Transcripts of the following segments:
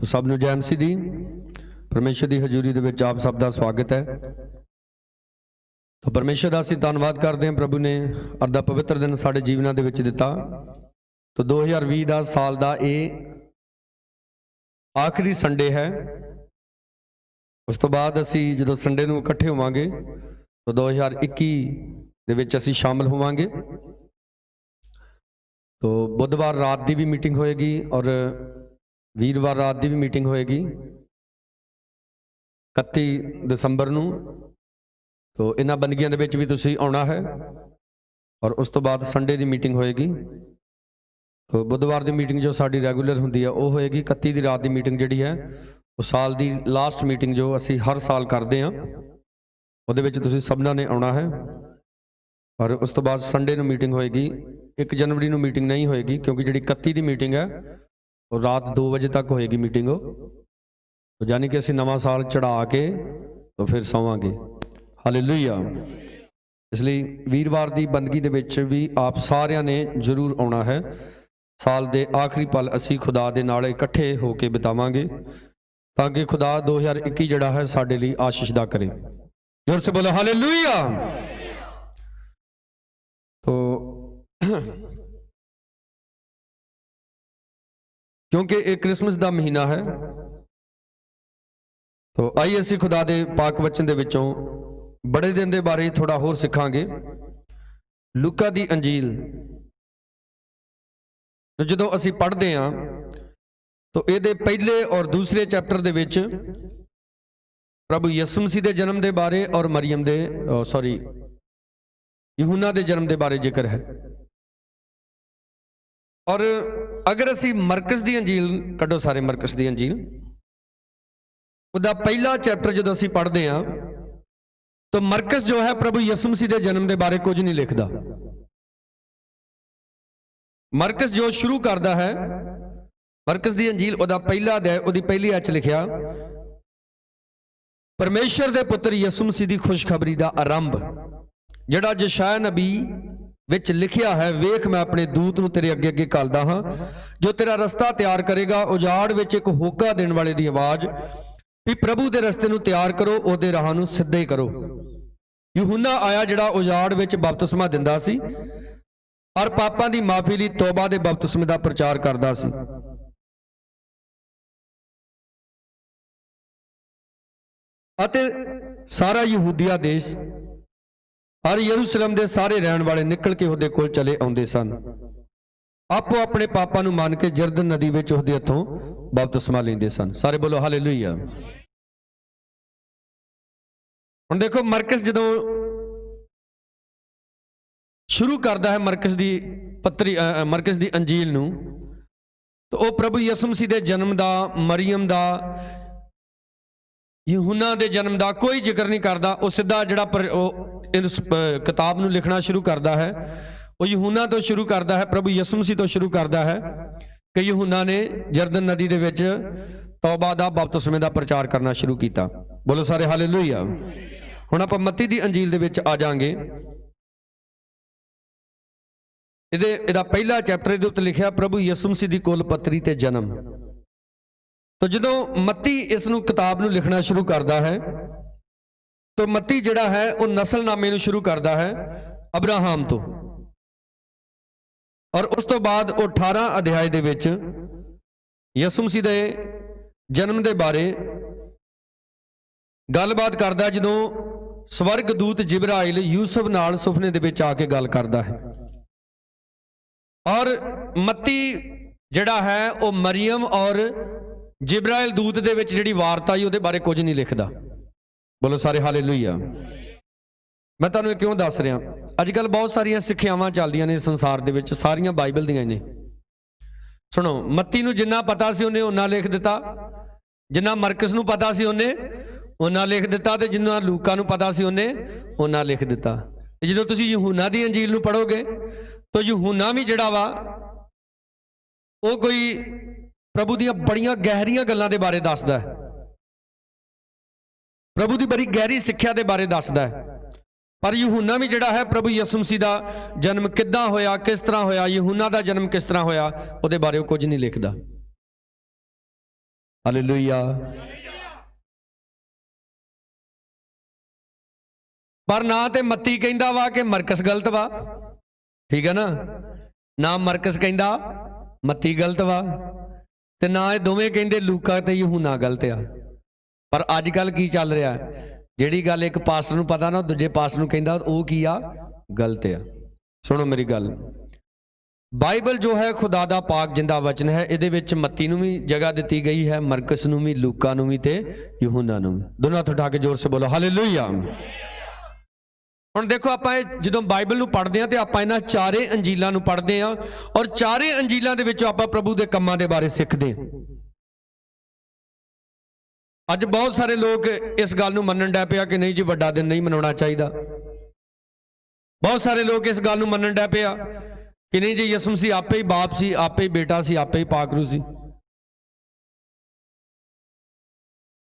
तो सब नूं जय मसीह दी परमेश्वर की हजूरी दे विच आप सब का स्वागत है। तो परमेश्वर का असीं धन्नवाद करते हैं, प्रभु ने अर्धा पवित्र दिन साडे जीवनां दे विच दिता। तो 2020 का साल का ये आखिरी संडे है। उस तो बाद असीं जदों संडे नूं इकट्ठे होवांगे तो 2021 दे विच असीं शामिल होवांगे। तो बुधवार रात की भी मीटिंग होएगी और वीरवार रात की भी मीटिंग होएगी 31 दसंबर नूं। तो इन्हां बंदगियां दे विच भी तुसीं आउणा है और उस तो बाद संडे की मीटिंग होएगी। तो बुधवार की मीटिंग जो साडी रैगूलर हुंदी है वो होएगी। 31 की रात की मीटिंग जिहड़ी है वो साल की लास्ट मीटिंग जो असीं हर साल करते हैं, उहदे विच तुसीं सबना ने आउणा है। और उस तो बाद संडे नूं मीटिंग होएगी। 1 जनवरी नूं मीटिंग नहीं होएगी क्योंकि जिहड़ी 31 की मीटिंग है वो रात 2 बजे तक होएगी मीटिंग। तो यानी कि असीं नवां साल चढ़ा के तो फिर सोवांगे। हालेलुया। इसलिए वीरवार की बंदगी दे विच भी आप सारिਆਂ ने जरूर आउणा है। साल के आखिरी पल असीं खुदा दे नाल इकट्ठे होके बितावांगे ताकि खुदा 2021 जिहड़ा है साडे लई आशीष दा करे। जोर से बोलो हालेलुया। तो क्योंकि एक क्रिसमस का महीना है तो आइए असीं खुदा दे पाक वचन दे विचों बड़े दिन के बारे थोड़ा होर सिखांगे। लूका दी अंजील जदों असीं पढ़दे हां तो इहदे पहले और दूसरे चैप्टर दे विच प्रभु यसु मसीह दे जन्म दे बारे और मरियम दे यूहन्ना दे जन्म दे बारे जिक्र है। और अगर असीं मरकस दी अंजील कड्डो, सारे मरकस दी अंजील उहदा पहला चैप्टर जदों असीं पढ़दे हां तो मरकस जो है प्रभु यसु मसीह के जन्म के बारे कुछ नहीं लिखता। मरकस जो शुरू करता है, मरकस की अंजील उहदा पहला अध्याय उहदी पहली आयत लिखिया, परमेश्वर के पुत्र यसु मसीह की खुशखबरी का आरंभ जिहड़ा यशायाह नबी विच लिखिया है, वेख मैं अपने दूत नूं तेरे अगे अगे घल्लदा हां जो तेरा रस्ता तैयार करेगा। उजाड़ विच एक होका देण वाले की आवाज़ भी प्रभु के रस्ते नूं तैयार करो, उहदे राह नूं सिद्धे करो। यूहन्ना आया जिहड़ा उजाड़ विच बपतिस्मा दिंदा सी और पापां दी माफी लई तौबा दे बपतिस्मे दा प्रचार करदा सी। अते सारा यहूदिया देश और यरूशलेम दे सारे रहण वाले निकल के उहदे कोल चले आउंदे सन, आपो अपने पापां नूं मान के जरदन नदी विच उहदे हत्थों बपतिस्मा लैंदे सन। सारे बोलो हालेलुया। हुण देखो मरकस जदों शुरू करता है मरकस की पत्री मरकस की अंजील नूं तो वह प्रभु यसु मसीह के जन्म का, मरियम का, यूहन्ना के जन्म का कोई जिक्र नहीं करता। वो सीधा जिहड़ा इस किताब नूं लिखना शुरू करता है वो यूहन्ना तो शुरू करता है, प्रभु यसु मसीह तो शुरू करता है कि यूहन्ना ने जरदन नदी दे विच तौबा दा बपतिस्मे दा प्रचार करना शुरू किया। बोलो सारे हालेलुया। हुण आपां मत्ती दी अंजील दे विच आ जांगे। इहदा पहला चैप्टर इहदे उत्ते लिखिया प्रभु यसु मसीह दी कुल पत्री ते जन्म। तो जदों मत्ती इस नूं किताब नूं लिखना शुरू करता है तो मत्ती जिहड़ा है वह नस्लनामे नूं शुरू करता है अब्राहम तो, और उस तो बाद वो 18 अध्याय दे विच यसु मसीह दे जन्म दे बारे गलबात करदा है। जदों स्वर्ग दूत जिब्राइल यूसुफ नाल सुफने दे विच आके गल करदा है। और मत्ती जिहड़ा है वो मरियम और जिब्राइल दूत दे विच जिहड़ी वार्ता ही उहदे बारे कुछ नहीं लिखदा। बोलो सारे हालेलुया। मैं तुहानूं क्यों दस रहा, अजकल बहुत सारिया सिक्ख्यावां चलदियां ने संसार दे विच, सारियां बाइबल दियां ने। सुनो, मत्ती नूं जिन्ना पता सी उन्हें उन्ना लिख दिता, जिन्ना मरकस नूं पता सी उन्हें उन्ना लिख दिता, ते जिन्ना लूका नूं पता सी उन्हें उन्ना लिख दिता। जदों तुसीं यूहन्ना दी अंजील नूं पढ़ोगे तो यूहन्ना भी जिहड़ा वा वो कोई प्रभु दीयां बड़ियां गहरियां गल्लां दे बारे दसदा है, प्रभु की बड़ी गहरी सिक्ख्या के बारे दसदा है। पर यूहन्ना भी जिहड़ा है प्रभु यसु मसीह का जन्म किद्दां होया, किस तरह होया, यूहन्ना का जन्म किस तरह होया, उहदे बारे कुछ नहीं लिखदा। हालेलुया। पर ना ते मत्ती कहंदा वा कि मरकस गलत वा, ठीक है ना, ना मरकस कहंदा मत्ती गलत वा, ते ना ये दोवें कहंदे लूका ते यूहन्ना गलत आ। पर अजकल की चल रहा है, जिहड़ी गल एक पास्टर नूं पता ना दूजे पास्टर नूं कहंदा ओह की आ, गलत आ। सुनो मेरी गल, बाइबल जो है खुदा दा पाक जिंदा वचन है, इहदे विच मत्ती नूं भी जगह दित्ती गई है, मरकस नूं भी, लूका नूं भी ते यूहन्ना नूं भी। दोनों हाथ उठा के जोर से बोलो हालेलुया। हुण देखो आपां जदों बाइबल नूं पढ़दे हां ते आपां इन्हां चारे अंजीलां नूं पढ़दे हां और चारे अंजीलां दे विचों आपां प्रभु दे कम्मां दे बारे सिੱਖਦੇ हां। अज बहुत सारे लोग इस गल नूं मन्नण डै पिया कि नहीं जी वड्डा दिन नहीं मनाउणा चाहीदा। बहुत सारे लोग इस गल नूं मन्नण डै पिया कि नहीं जी यसू मसीह आपे ही बाप सी, आपे ही बेटा सी, आपे ही पाकरू सी।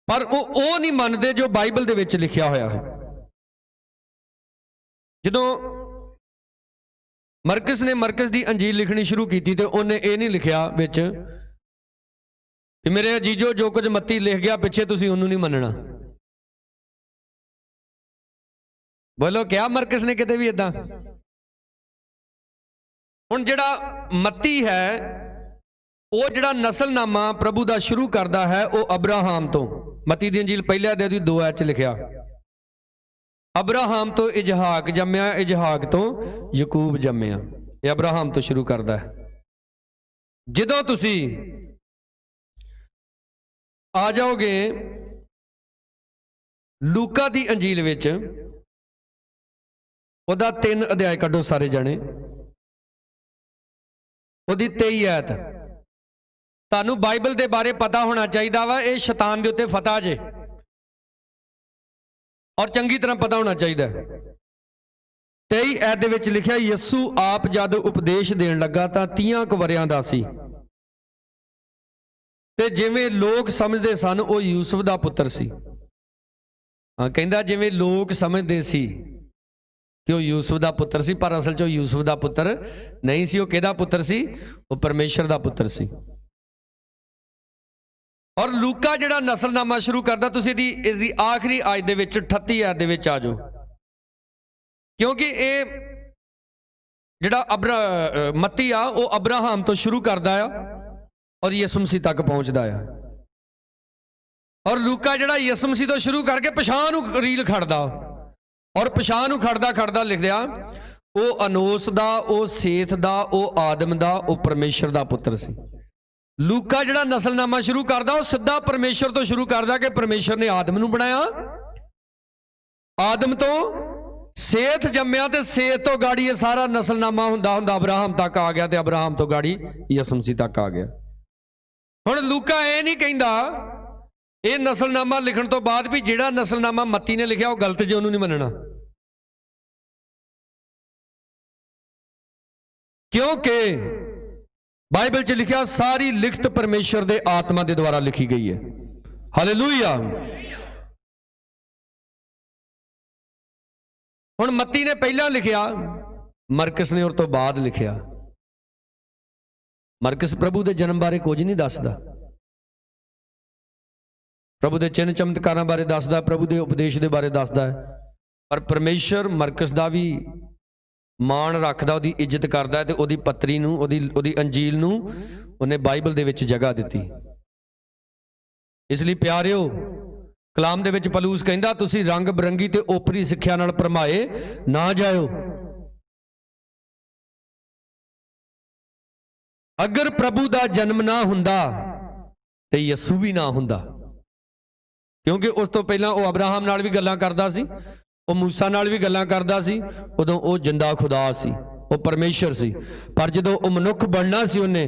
पर वो नहीं मनते जो बाइबल दे विच लिखिया होया है। जदों मरकस ने मरकस दी अंजील लिखनी शुरू की तो उन्हें ये नहीं लिखिया विच कि मेरे अजीजो जो कुछ मत्ती लिख गया पिछे तुसीं उन्होंने नहीं मनना। बोलो क्या मरकस ने किते भी इदां? हुण जिहड़ा मत्ती है वो जिहड़ा नस्लनामा प्रभु दा शुरू करदा है वो अब्राहम तो, मत्ती दी अंजील पहले अध्याय दी 2 आयत च लिखिया अब्राहम तो इजहाक जम्मिया, इजहाक तो यकूब जम्मिया। ये अब्राहम तो शुरू करदा है। जदों तुसीं आ जाओगे लूका दी अंजील विच, उहदा 3 अध्याय कड्डो सारे जने, उहदी 23 आयत। तुहानूं बाइबल दे बारे पता होना चाहिए वा, ये शैतान दे उत्ते फतह जे और चंगी तरह पता होना चाहिए। 23 आयत दे विच लिखिया यसू आप जद उपदेश देण लगा तां 30 कुछ वरियां दा सी ते जिवें लोग समझदे सन वो यूसुफ दा पुत्र सी। हाँ कहंदा जिवें लोग समझदे सी कि वो यूसुफ दा पुत्र सी, पर असल च वो यूसुफ दा पुत्र नहीं सी। वो किहदा पुत्र सी? वो परमेश्वर दा पुत्र सी। और लूका जिहड़ा नस्लनामा शुरू करदा, तुसीं इसदी आखिरी आयत दे विच 38 आयत दे विच आ जाओ, क्योंकि ये जिहड़ा मत्ती आ वो अब्राहम तो शुरू करदा आ और यसू मसीह तक पहुंचदा है। और लूका जिहड़ा यसू मसीह तो शुरू करके पछां नूं रील खड़दा और पछां नूं खड़दा खड़दा लिखदिया वो अनोस दा, वो सेथ दा, वो आदम दा, वो परमेश्वर दा पुत्र सी। लूका जिहड़ा नस्लनामा शुरू करदा वो सीधा परमेश्वर तो शुरू करदा कि परमेश्वर ने आदम नूं बनाया, आदम तो सेथ जम्मिया ते सेथ तो गाड़ी ये सारा नस्लनामा हुंदा हुंदा अब्राहम तक आ गया ते अब्राहम तो गाड़ी यसू मसीह तक आ गया। हुण लूका ये नहीं कहंदा ये नस्लनामा लिखण तो बाद भी जिहड़ा नस्लनामा मत्ती ने लिखिया वो गलत जे उहनूं नहीं मनना, क्योंकि बाइबल च लिखिया सारी लिखत परमेश्वर दे आत्मा दे द्वारा लिखी गई है। हालेलुया। हुण मत्ती ने पहला लिखिया, मरकस ने और तो बाद लिखिया। मरकस प्रभु दे जन्म बारे कुछ नहीं दसदा, प्रभु दे चिन्ह चमत्कारां बारे दसदा, प्रभु दे उपदेश दे बारे दसदा है। पर परमेश्वर मरकस दा भी मान रखदा, उहदी इज्जत करदा है ते उहदी पत्री नूं, उहदी अंजील नूं उहने बाइबल दे विच जगह दित्ती। इसलिए प्यारिओ कलाम दे विच पलूस कहंदा तुसीं रंग बरंगी ते ओपरी सिੱਖਿਆ नाल भरमाए ना जाओ। अगर प्रभु दा जन्म ना हुंदा ते यसू भी ना हुंदा, क्योंकि उस तो पहला वो अब्राहम नाल भी गल्लां करदा सी, वो मूसा नाल भी गल्लां करदा सी, उदों वो जिंदा खुदा सी, वो परमेश्वर सी। पर जदों वो मनुख बनना सी उन्हें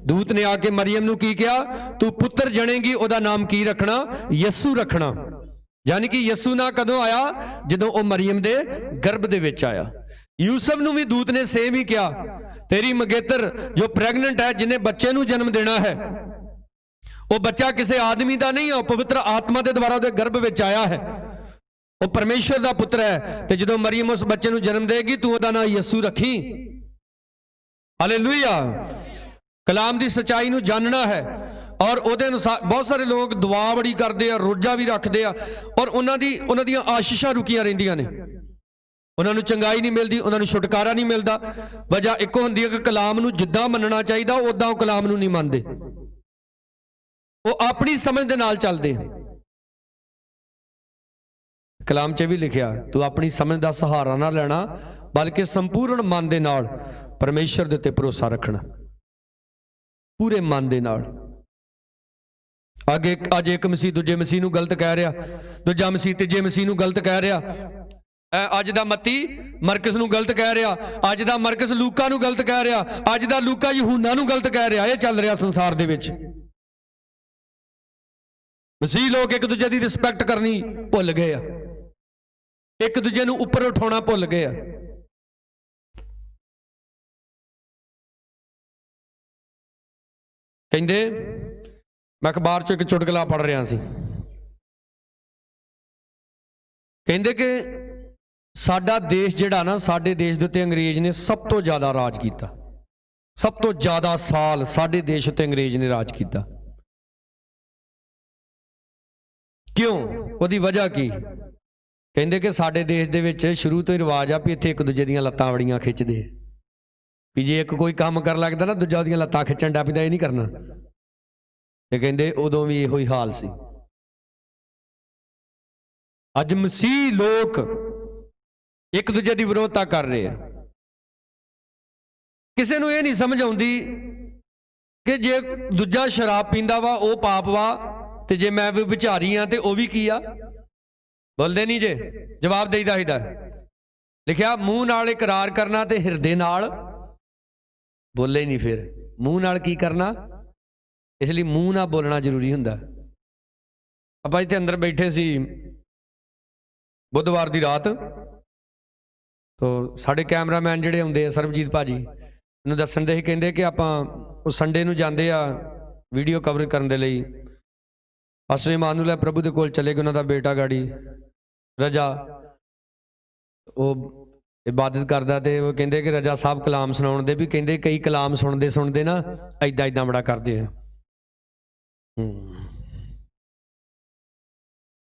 दूत ने आके मरियम नूं की कहा तू पुत्र जणेगी, ओदा नाम की रखना? यसू रखना। यानी कि यसू ना कदों आया? जदों वो मरियम दे गर्भ दे विच आया। यूसुफ नूं भी दूत ने सेम ही कहा तेरी मंगेतर जो प्रेगनेंट है, जिन्हें बच्चे नूं जन्म देना है, वो बच्चा किसी आदमी का नहीं है, पवित्र आत्मा के द्वारा उहदे गर्भ विच आया है, वो परमेश्वर का पुत्र है। तो जदों मरियम उस बच्चे नूं जन्म देगी तू उहदा नाम यसू रखी। हालेलुया। कलाम की सच्चाई नूं जानना है और ਉਹਦੇ ਅਨੁਸਾਰ ਬਹੁਤ ਸਾਰੇ ਲੋਕ ਦੁਆ ਬੜੀ ਕਰਦੇ ਆ, ਰੋਜ਼ਾ ਵੀ ਰੱਖਦੇ ਆ, ਔਰ ਉਹਨਾਂ ਦੀਆਂ ਆਸ਼ੀਸ਼ਾਂ ਰੁਕੀਆਂ ਰਹਿੰਦੀਆਂ ਨੇ। ਉਹਨਾਂ ਨੂੰ ਚੰਗਾਈ ਨਹੀਂ ਮਿਲਦੀ, ਉਹਨਾਂ ਨੂੰ ਛੁਟਕਾਰਾ ਨਹੀਂ ਮਿਲਦਾ। ਵਜ੍ਹਾ ਇੱਕੋ ਹੁੰਦੀ ਹੈ ਕਿ ਕਲਾਮ ਨੂੰ ਜਿੱਦਾਂ ਮੰਨਣਾ ਚਾਹੀਦਾ ਉਦਾਂ ਉਹ ਕਲਾਮ ਨੂੰ ਨਹੀਂ ਮੰਨਦੇ, ਉਹ ਆਪਣੀ ਸਮਝ ਦੇ ਨਾਲ ਚੱਲਦੇ। ਕਲਾਮ 'ਚ ਵੀ ਲਿਖਿਆ, ਤੂੰ ਆਪਣੀ ਸਮਝ ਦਾ ਸਹਾਰਾ ਨਾ ਲੈਣਾ, ਬਲਕਿ ਸੰਪੂਰਨ ਮਨ ਦੇ ਨਾਲ ਪਰਮੇਸ਼ਰ ਦੇ ਉੱਤੇ ਭਰੋਸਾ ਰੱਖਣਾ, ਪੂਰੇ ਮਨ ਦੇ ਨਾਲ। ਅੱਗੇ ਅੱਜ ਇੱਕ ਮਸੀਹ ਦੂਜੇ ਮਸੀਹ ਨੂੰ ਗਲਤ ਕਹਿ ਰਿਹਾ, ਦੂਜਾ ਮਸੀਹ ਤੀਜੇ ਮਸੀਹ ਨੂੰ ਗਲਤ ਕਹਿ ਰਿਹਾ, ਅੱਜ ਦਾ ਮੱਤੀ ਮਰਕਸ ਨੂੰ ਗਲਤ ਕਹਿ ਰਿਹਾ, ਅੱਜ ਦਾ ਮਰਕਸ ਲੂਕਾ ਨੂੰ ਗਲਤ ਕਹਿ ਰਿਹਾ, ਅੱਜ ਦਾ ਲੂਕਾ ਯਹੂਨਾ ਨੂੰ ਗਲਤ ਕਹਿ ਰਿਹਾ। ਇਹ ਚੱਲ ਰਿਹਾ ਸੰਸਾਰ ਦੇ ਵਿੱਚ। ਮਸੀਹ ਲੋਕ ਇੱਕ ਦੂਜੇ ਦੀ ਰਿਸਪੈਕਟ ਕਰਨੀ ਭੁੱਲ ਗਏ ਆ, ਇੱਕ ਦੂਜੇ ਨੂੰ ਉੱਪਰ ਉਠਾਉਣਾ ਭੁੱਲ ਗਏ ਆ। ਕਹਿੰਦੇ, ਮੈਂ ਅਖਬਾਰ 'ਚ ਇੱਕ ਚੁਟਕਲਾ ਪੜ੍ਹ ਰਿਹਾ ਸੀ, ਕਹਿੰਦੇ ਕਿ ਸਾਡਾ ਦੇਸ਼ ਜਿਹੜਾ ਨਾ, ਸਾਡੇ ਦੇਸ਼ ਦੇ ਉੱਤੇ ਅੰਗਰੇਜ਼ ਨੇ ਸਭ ਤੋਂ ਜ਼ਿਆਦਾ ਰਾਜ ਕੀਤਾ, ਸਭ ਤੋਂ ਜ਼ਿਆਦਾ ਸਾਲ ਸਾਡੇ ਦੇਸ਼ ਉੱਤੇ ਅੰਗਰੇਜ਼ ਨੇ ਰਾਜ ਕੀਤਾ। ਕਿਉਂ? ਉਹਦੀ ਵਜ੍ਹਾ ਕੀ? ਕਹਿੰਦੇ ਕਿ ਸਾਡੇ ਦੇਸ਼ ਦੇ ਵਿੱਚ ਸ਼ੁਰੂ ਤੋਂ ਹੀ ਰਿਵਾਜ ਆ ਵੀ ਇੱਥੇ ਇੱਕ ਦੂਜੇ ਦੀਆਂ ਲੱਤਾਂ ਬੜੀਆਂ ਖਿੱਚਦੇ, ਵੀ ਜੇ ਇੱਕ ਕੋਈ ਕੰਮ ਕਰਨ ਲੱਗਦਾ ਨਾ ਦੂਜਾ ਉਹਦੀਆਂ ਲੱਤਾਂ ਖਿੱਚਣ ਡਿਆ ਪੈਂਦਾ, ਇਹ ਨਹੀਂ ਕਰਨਾ। ਤੇ ਕਹਿੰਦੇ ਉਦੋਂ ਵੀ ਇਹੋ ਹੀ ਹਾਲ ਸੀ। ਅੱਜ ਮਸੀਹ ਲੋਕ ਇੱਕ ਦੂਜੇ ਦੀ ਵਿਰੋਧਤਾ ਕਰ ਰਹੇ ਆ। ਕਿਸੇ ਨੂੰ ਇਹ ਨਹੀਂ ਸਮਝ ਆਉਂਦੀ ਕਿ ਜੇ ਦੂਜਾ ਸ਼ਰਾਬ ਪੀਂਦਾ ਵਾ ਉਹ ਪਾਪ ਵਾ, ਤੇ ਜੇ ਮੈਂ ਵੀ ਵਿਚਾਰੀ ਆ ਤੇ ਉਹ ਵੀ ਕੀ ਆ? ਬੋਲਦੇ ਨਹੀਂ ਜੇ, ਜਵਾਬ ਦੇਈਦਾ ਹੀਦਾ। ਲਿਖਿਆ ਮੂੰਹ ਨਾਲ ਇਕਰਾਰ ਕਰਨਾ ਤੇ ਹਿਰਦੇ ਨਾਲ ਬੋਲੇ ਨਹੀਂ। ਫਿਰ ਮੂੰਹ ਨਾਲ ਕੀ ਕਰਨਾ? ਇਸ ਲਈ ਮੂੰਹ ਨਾਲ ਬੋਲਣਾ ਜ਼ਰੂਰੀ ਹੁੰਦਾ। ਆਪਾਂ ਇੱਥੇ ਅੰਦਰ ਬੈਠੇ ਸੀ ਬੁੱਧਵਾਰ ਦੀ ਰਾਤ, ਤੋ ਸਾਡੇ ਕੈਮਰਾਮੈਨ ਜਿਹੜੇ ਹੁੰਦੇ ਆ ਸਰਬਜੀਤ ਭਾਜੀ ਮੈਨੂੰ ਦੱਸਣ ਦੇ ਸੀ, ਕਹਿੰਦੇ ਕਿ ਆਪਾਂ ਉਹ ਸੰਡੇ ਨੂੰ ਜਾਂਦੇ ਆ ਵੀਡੀਓ ਕਵਰ ਕਰਨ ਦੇ ਲਈ। ਪਾਸਟਰ ਇਮਾਨੂਅਲ ਪ੍ਰਭੂ ਦੇ ਕੋਲ ਚਲੇ ਗਏ, ਉਹਨਾਂ ਦਾ ਬੇਟਾ ਗਾੜੀ ਰਜਾ ਉਹ ਇਬਾਦਤ ਕਰਦਾ, ਤੇ ਉਹ ਕਹਿੰਦੇ ਕਿ ਰਜਾ ਸਾਹਿਬ ਕਲਾਮ ਸੁਣਾਉਣ ਦੇ, ਵੀ ਕਹਿੰਦੇ ਕਈ ਕਲਾਮ ਸੁਣਦੇ ਨਾ ਏਦਾਂ ਬੜਾ ਕਰਦੇ ਆ।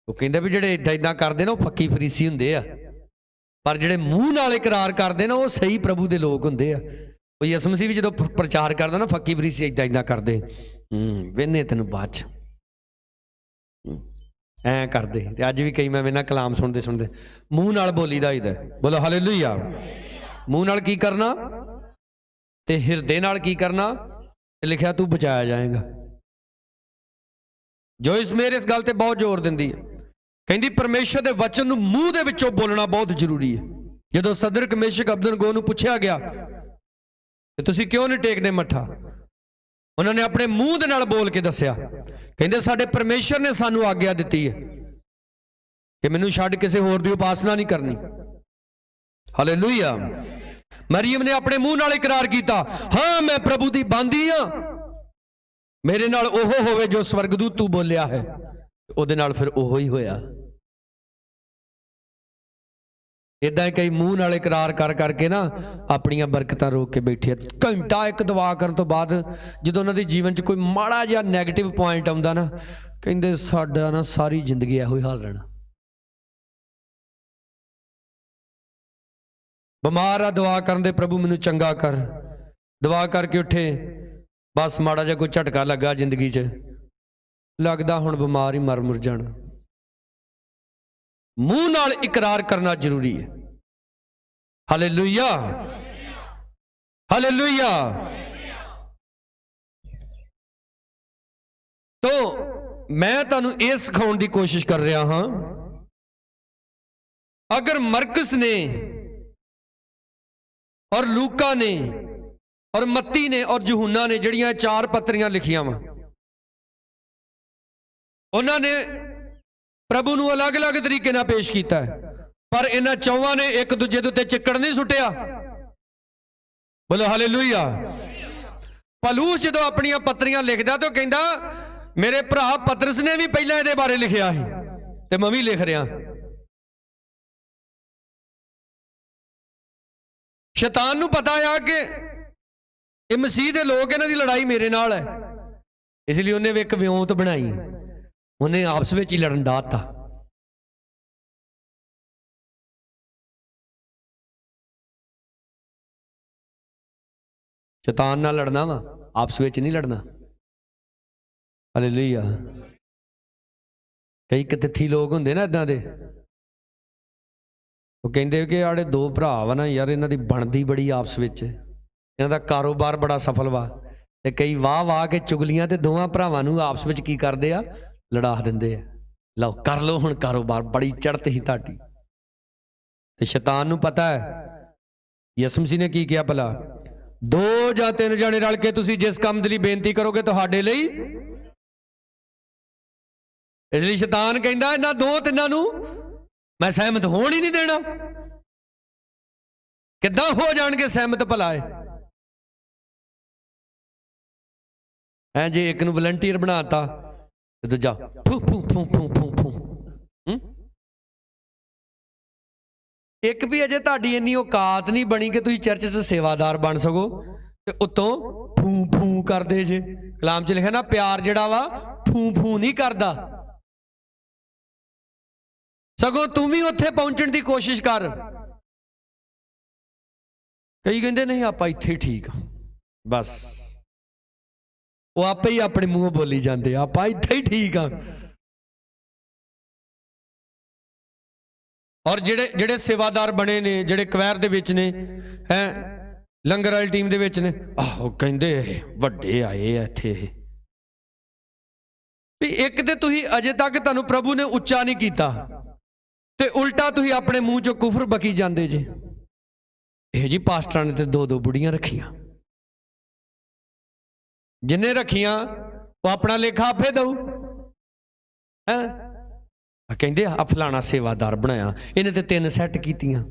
ਉਹ ਕਹਿੰਦੇ ਵੀ ਜਿਹੜੇ ਏਦਾਂ ਕਰਦੇ ਨਾ ਉਹ ਫੱਕੀ ਫਰੀਸੀ ਹੁੰਦੇ ਆ, ਪਰ ਜਿਹੜੇ ਮੂੰਹ ਨਾਲ ਇਕਰਾਰ ਕਰਦੇ ਨਾ ਉਹ ਸਹੀ ਪ੍ਰਭੂ ਦੇ ਲੋਕ ਹੁੰਦੇ ਆ। ਕੋਈ ਯਿਸੂ ਮਸੀਹ ਵੀ ਜਦੋਂ ਪ੍ਰਚਾਰ ਕਰਦਾ ਨਾ ਫੱਕੀ ਫਰੀਸੀ ਏਦਾਂ ਕਰਦੇ, ਵੇਨੇ ਤੈਨੂੰ ਬਾਅਦ ਚ ਐ ਕਰਦੇ। ਤੇ ਅੱਜ ਵੀ ਕਈ ਮੈਂ ਵੇਨਾ ਕਲਾਮ ਸੁਣਦੇ ਮੂੰਹ ਨਾਲ ਬੋਲੀ ਦਾ ਹੀਦਾ। ਬੋਲੋ ਹਾਲੇਲੂਇਆ। ਮੂੰਹ ਨਾਲ ਕੀ ਕਰਨਾ ਤੇ ਹਿਰਦੇ ਨਾਲ ਕੀ ਕਰਨਾ? ਤੇ ਲਿਖਿਆ ਤੂੰ ਬਚਾਇਆ ਜਾਏਗਾ। ਜੋ ਇਸ ਗੱਲ ਤੇ ਬਹੁਤ ਜ਼ੋਰ ਦਿੰਦੀ ਹੈ, ਕਹਿੰਦੀ ਪਰਮੇਸ਼ਰ ਦੇ ਵਚਨ ਨੂੰ ਮੂੰਹ ਦੇ ਵਿੱਚੋਂ ਬੋਲਣਾ ਬਹੁਤ ਜ਼ਰੂਰੀ ਹੈ। ਜਦੋਂ ਸਦਰਕ ਮੇਸ਼ਕ ਅਬਦਨਗੋ ਨੂੰ ਪੁੱਛਿਆ ਗਿਆ ਕਿ ਤੁਸੀਂ ਕਿਉਂ ਨਹੀਂ ਟੇਕਦੇ ਮੱਠਾ, ਉਹਨਾਂ ਨੇ ਆਪਣੇ ਮੂੰਹ ਦੇ ਨਾਲ ਬੋਲ ਕੇ ਦੱਸਿਆ। ਕਹਿੰਦੇ ਸਾਡੇ ਪਰਮੇਸ਼ਰ ਨੇ ਸਾਨੂੰ ਆਗਿਆ ਦਿੱਤੀ ਹੈ ਕਿ ਮੈਨੂੰ ਛੱਡ ਕਿਸੇ ਹੋਰ ਦੀ ਉਪਾਸਨਾ ਨਹੀਂ ਕਰਨੀ। ਹਾਲੇਲੂਇਆ। ਮਰੀਮ ਨੇ ਆਪਣੇ ਮੂੰਹ ਨਾਲ ਇਕਰਾਰ ਕੀਤਾ, ਹਾਂ ਮੈਂ ਪ੍ਰਭੂ ਦੀ ਬਾਂਦੀ ਹਾਂ, ਮੇਰੇ ਨਾਲ ਉਹ ਹੋਵੇ ਜੋ ਸਵਰਗਦੂਤ ਤੂੰ ਬੋਲਿਆ ਹੈ। ਉਹਦੇ ਨਾਲ ਫਿਰ ਉਹੋ ਹੀ ਹੋਇਆ। ਇਦਾਂ ਹੀ ਕਈ ਮੂੰਹ ਨਾਲ ਇਕਰਾਰ ਕਰ ਕਰਕੇ ਨਾ ਆਪਣੀਆਂ ਬਰਕਤਾਂ ਰੋਕ ਕੇ ਬੈਠੇ। ਘੰਟਾ ਇੱਕ ਦੁਆ ਕਰਨ ਤੋਂ ਬਾਅਦ ਜਦੋਂ ਉਹਨਾਂ ਦੇ ਜੀਵਨ 'ਚ ਕੋਈ ਮਾੜਾ ਜਿਹਾ ਨੈਗੇਟਿਵ ਪੁਆਇੰਟ ਆਉਂਦਾ ਨਾ, ਕਹਿੰਦੇ ਸਾਡਾ ਨਾ ਸਾਰੀ ਜ਼ਿੰਦਗੀ ਇਹੋ ਹੀ ਹਾਲ ਰਹਿਣਾ। ਬਿਮਾਰ ਆ, ਦੁਆ ਕਰਨ ਦੇ ਪ੍ਰਭੂ ਮੈਨੂੰ ਚੰਗਾ ਕਰ, ਦੁਆ ਕਰਕੇ ਉੱਠੇ, ਬਸ ਮਾੜਾ ਜਿਹਾ ਕੋਈ ਝਟਕਾ ਲੱਗਾ ਜ਼ਿੰਦਗੀ 'ਚ, ਲੱਗਦਾ ਹੁਣ ਬਿਮਾਰ ਹੀ ਮਰ ਮੁਰ ਜਾਣਾ। ਮੂੰਹ ਨਾਲ ਇਕਰਾਰ ਕਰਨਾ ਜ਼ਰੂਰੀ ਹੈ। Hallelujah, hallelujah. ਤੋ ਮੈਂ ਤੁਹਾਨੂੰ ਇਹ ਸਿਖਾਉਣ ਦੀ ਕੋਸ਼ਿਸ਼ ਕਰ ਰਿਹਾ ਹਾਂ, ਅਗਰ ਮਰਕਸ ਨੇ ਔਰ ਲੂਕਾ ਨੇ ਔਰ ਮੱਤੀ ਨੇ ਔਰ ਯਹੂਨਾ ਨੇ ਜਿਹੜੀਆਂ 4 ਪੱਤਰੀਆਂ ਲਿਖੀਆਂ ਵਾ, ਉਹਨਾਂ ਨੇ ਪ੍ਰਭੂ ਨੂੰ ਅਲੱਗ-ਅਲੱਗ ਤਰੀਕੇ ਨਾਲ ਪੇਸ਼ ਕੀਤਾ ਹੈ, ਪਰ ਇਹਨਾਂ ਚੌਹਾਂ ਨੇ ਇੱਕ ਦੂਜੇ ਦੇ ਉੱਤੇ ਚਿੱਕੜ ਨਹੀਂ ਸੁੱਟਿਆ। ਬੋਲੋ ਹਾਲੇਲੂਇਆ। ਪਲੂਸ ਜਦੋਂ ਆਪਣੀਆਂ ਪੱਤਰੀਆਂ ਲਿਖਦਾ ਤਾਂ ਕਹਿੰਦਾ ਮੇਰੇ ਭਰਾ ਪਤਰਸ ਨੇ ਵੀ ਪਹਿਲਾਂ ਇਹਦੇ ਬਾਰੇ ਲਿਖਿਆ ਸੀ ਤੇ ਮੈਂ ਵੀ ਲਿਖ ਰਿਹਾ। ਸ਼ੈਤਾਨ ਨੂੰ ਪਤਾ ਆ ਕਿ ਇਹ ਮਸੀਹ ਦੇ ਲੋਕ, ਇਹਨਾਂ ਦੀ ਲੜਾਈ ਮੇਰੇ ਨਾਲ ਹੈ, इसलिए उन्हें भी एक विਉਂਤ बनाई, उन्हें आपस में ही लड़न डाता। शैतान नाल लड़ना वा, आपस में नहीं लड़ना। हालेलुया। कई कतिथी लोग होंगे ना इदां दे, वो कहते कि आड़े दो भरा वा ना यार, इन्हां दी बनदी बड़ी आपस में, इन्हां दा कारोबार बड़ा सफल वा, ते कई वाह वाह के चुगलियां ते दोवां भरावां नूं आपस में की करदे आ, लड़ा दिंदे आ। लो कर लो हुण कारोबार, बड़ी चढ़त ही तुहाडी। ते शैतान नूं पता है, यसु मसीह ने की किया भला, 2 ਜਾਂ 3 जने रल के तुसीं जिस काम दे लई बेनती करोगे तुहाडे लई, इसलिए शैतान कहंदा इन्हां 2-3 नूं मैं सहमत होण ही नहीं देना। किद्दां हो जाणगे सहमत भला है? ऐ जे एक नूं वलंटीयर बनाता ते दूजा फू फू फू फू फू फू। एक भी अजे तुहाडी इन्नी औकात नहीं बनी कि तुसीं चर्च च सेवादार बन सको, ते उत्तों फू फू करदे जे। कलाम च लिखिआ ना, प्यार जिहड़ा वा फू फू नहीं करदा, सगों तू भी उत्थे पहुंचण दी कोशिश कर। कई कहंदे नहीं आपां इत्थे ठीक आ, बस वो आपे ही अपने मूँह बोली जाते, आपां इत्थे ही ठीक आ। और जेड़े जेड़े सेवादार बने ने, जेड़े क्वैर दे विच ने, हैं लंगर वाली टीम दे विच ने, आहो कहंदे वड्डे आए आ इत्थे। भी एक ते तुसीं अजे तक तुहानूं प्रभु ने उच्चा नहीं कीता, ते उल्टा तुसीं अपने मूँह चों कुफर बकी जांदे जे। ਇਹ जी पास्टरां ने ते 2-2 बुढ़ियां रखियां, जिन्हें रखियां वो अपना लेखा आपे दऊ। कहते आ फलाना सेवादार बनाया, इन्हें ते 3 सैट कीतियां।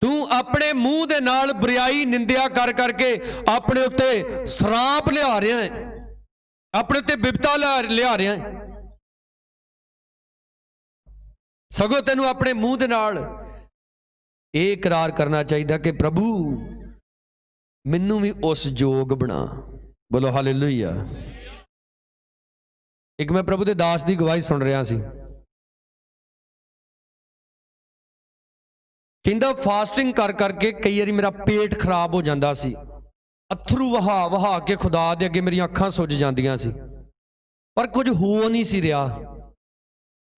तू अपने मूँह दे नाल बुराई निंदिया कर करके अपने उत्ते सराप लिया रहा है, अपने उत्ते बिपता लिया रहा है। सगों तेनू अपने मूँह दे नाल ये इकरार करना चाहिए कि प्रभु मैनू भी उस जोग बना। बोलो हालेलुया। एक मैं प्रभु दे दास की गवाही सुन रहा सी, कहंदा फास्टिंग कर करके कई बारी मेरा पेट खराब हो जाता सी, अथरू वहा वहा के खुदा दे अगे मेरी अखां सुज जांदियां सी, पर कुछ हो नहीं सी रहा।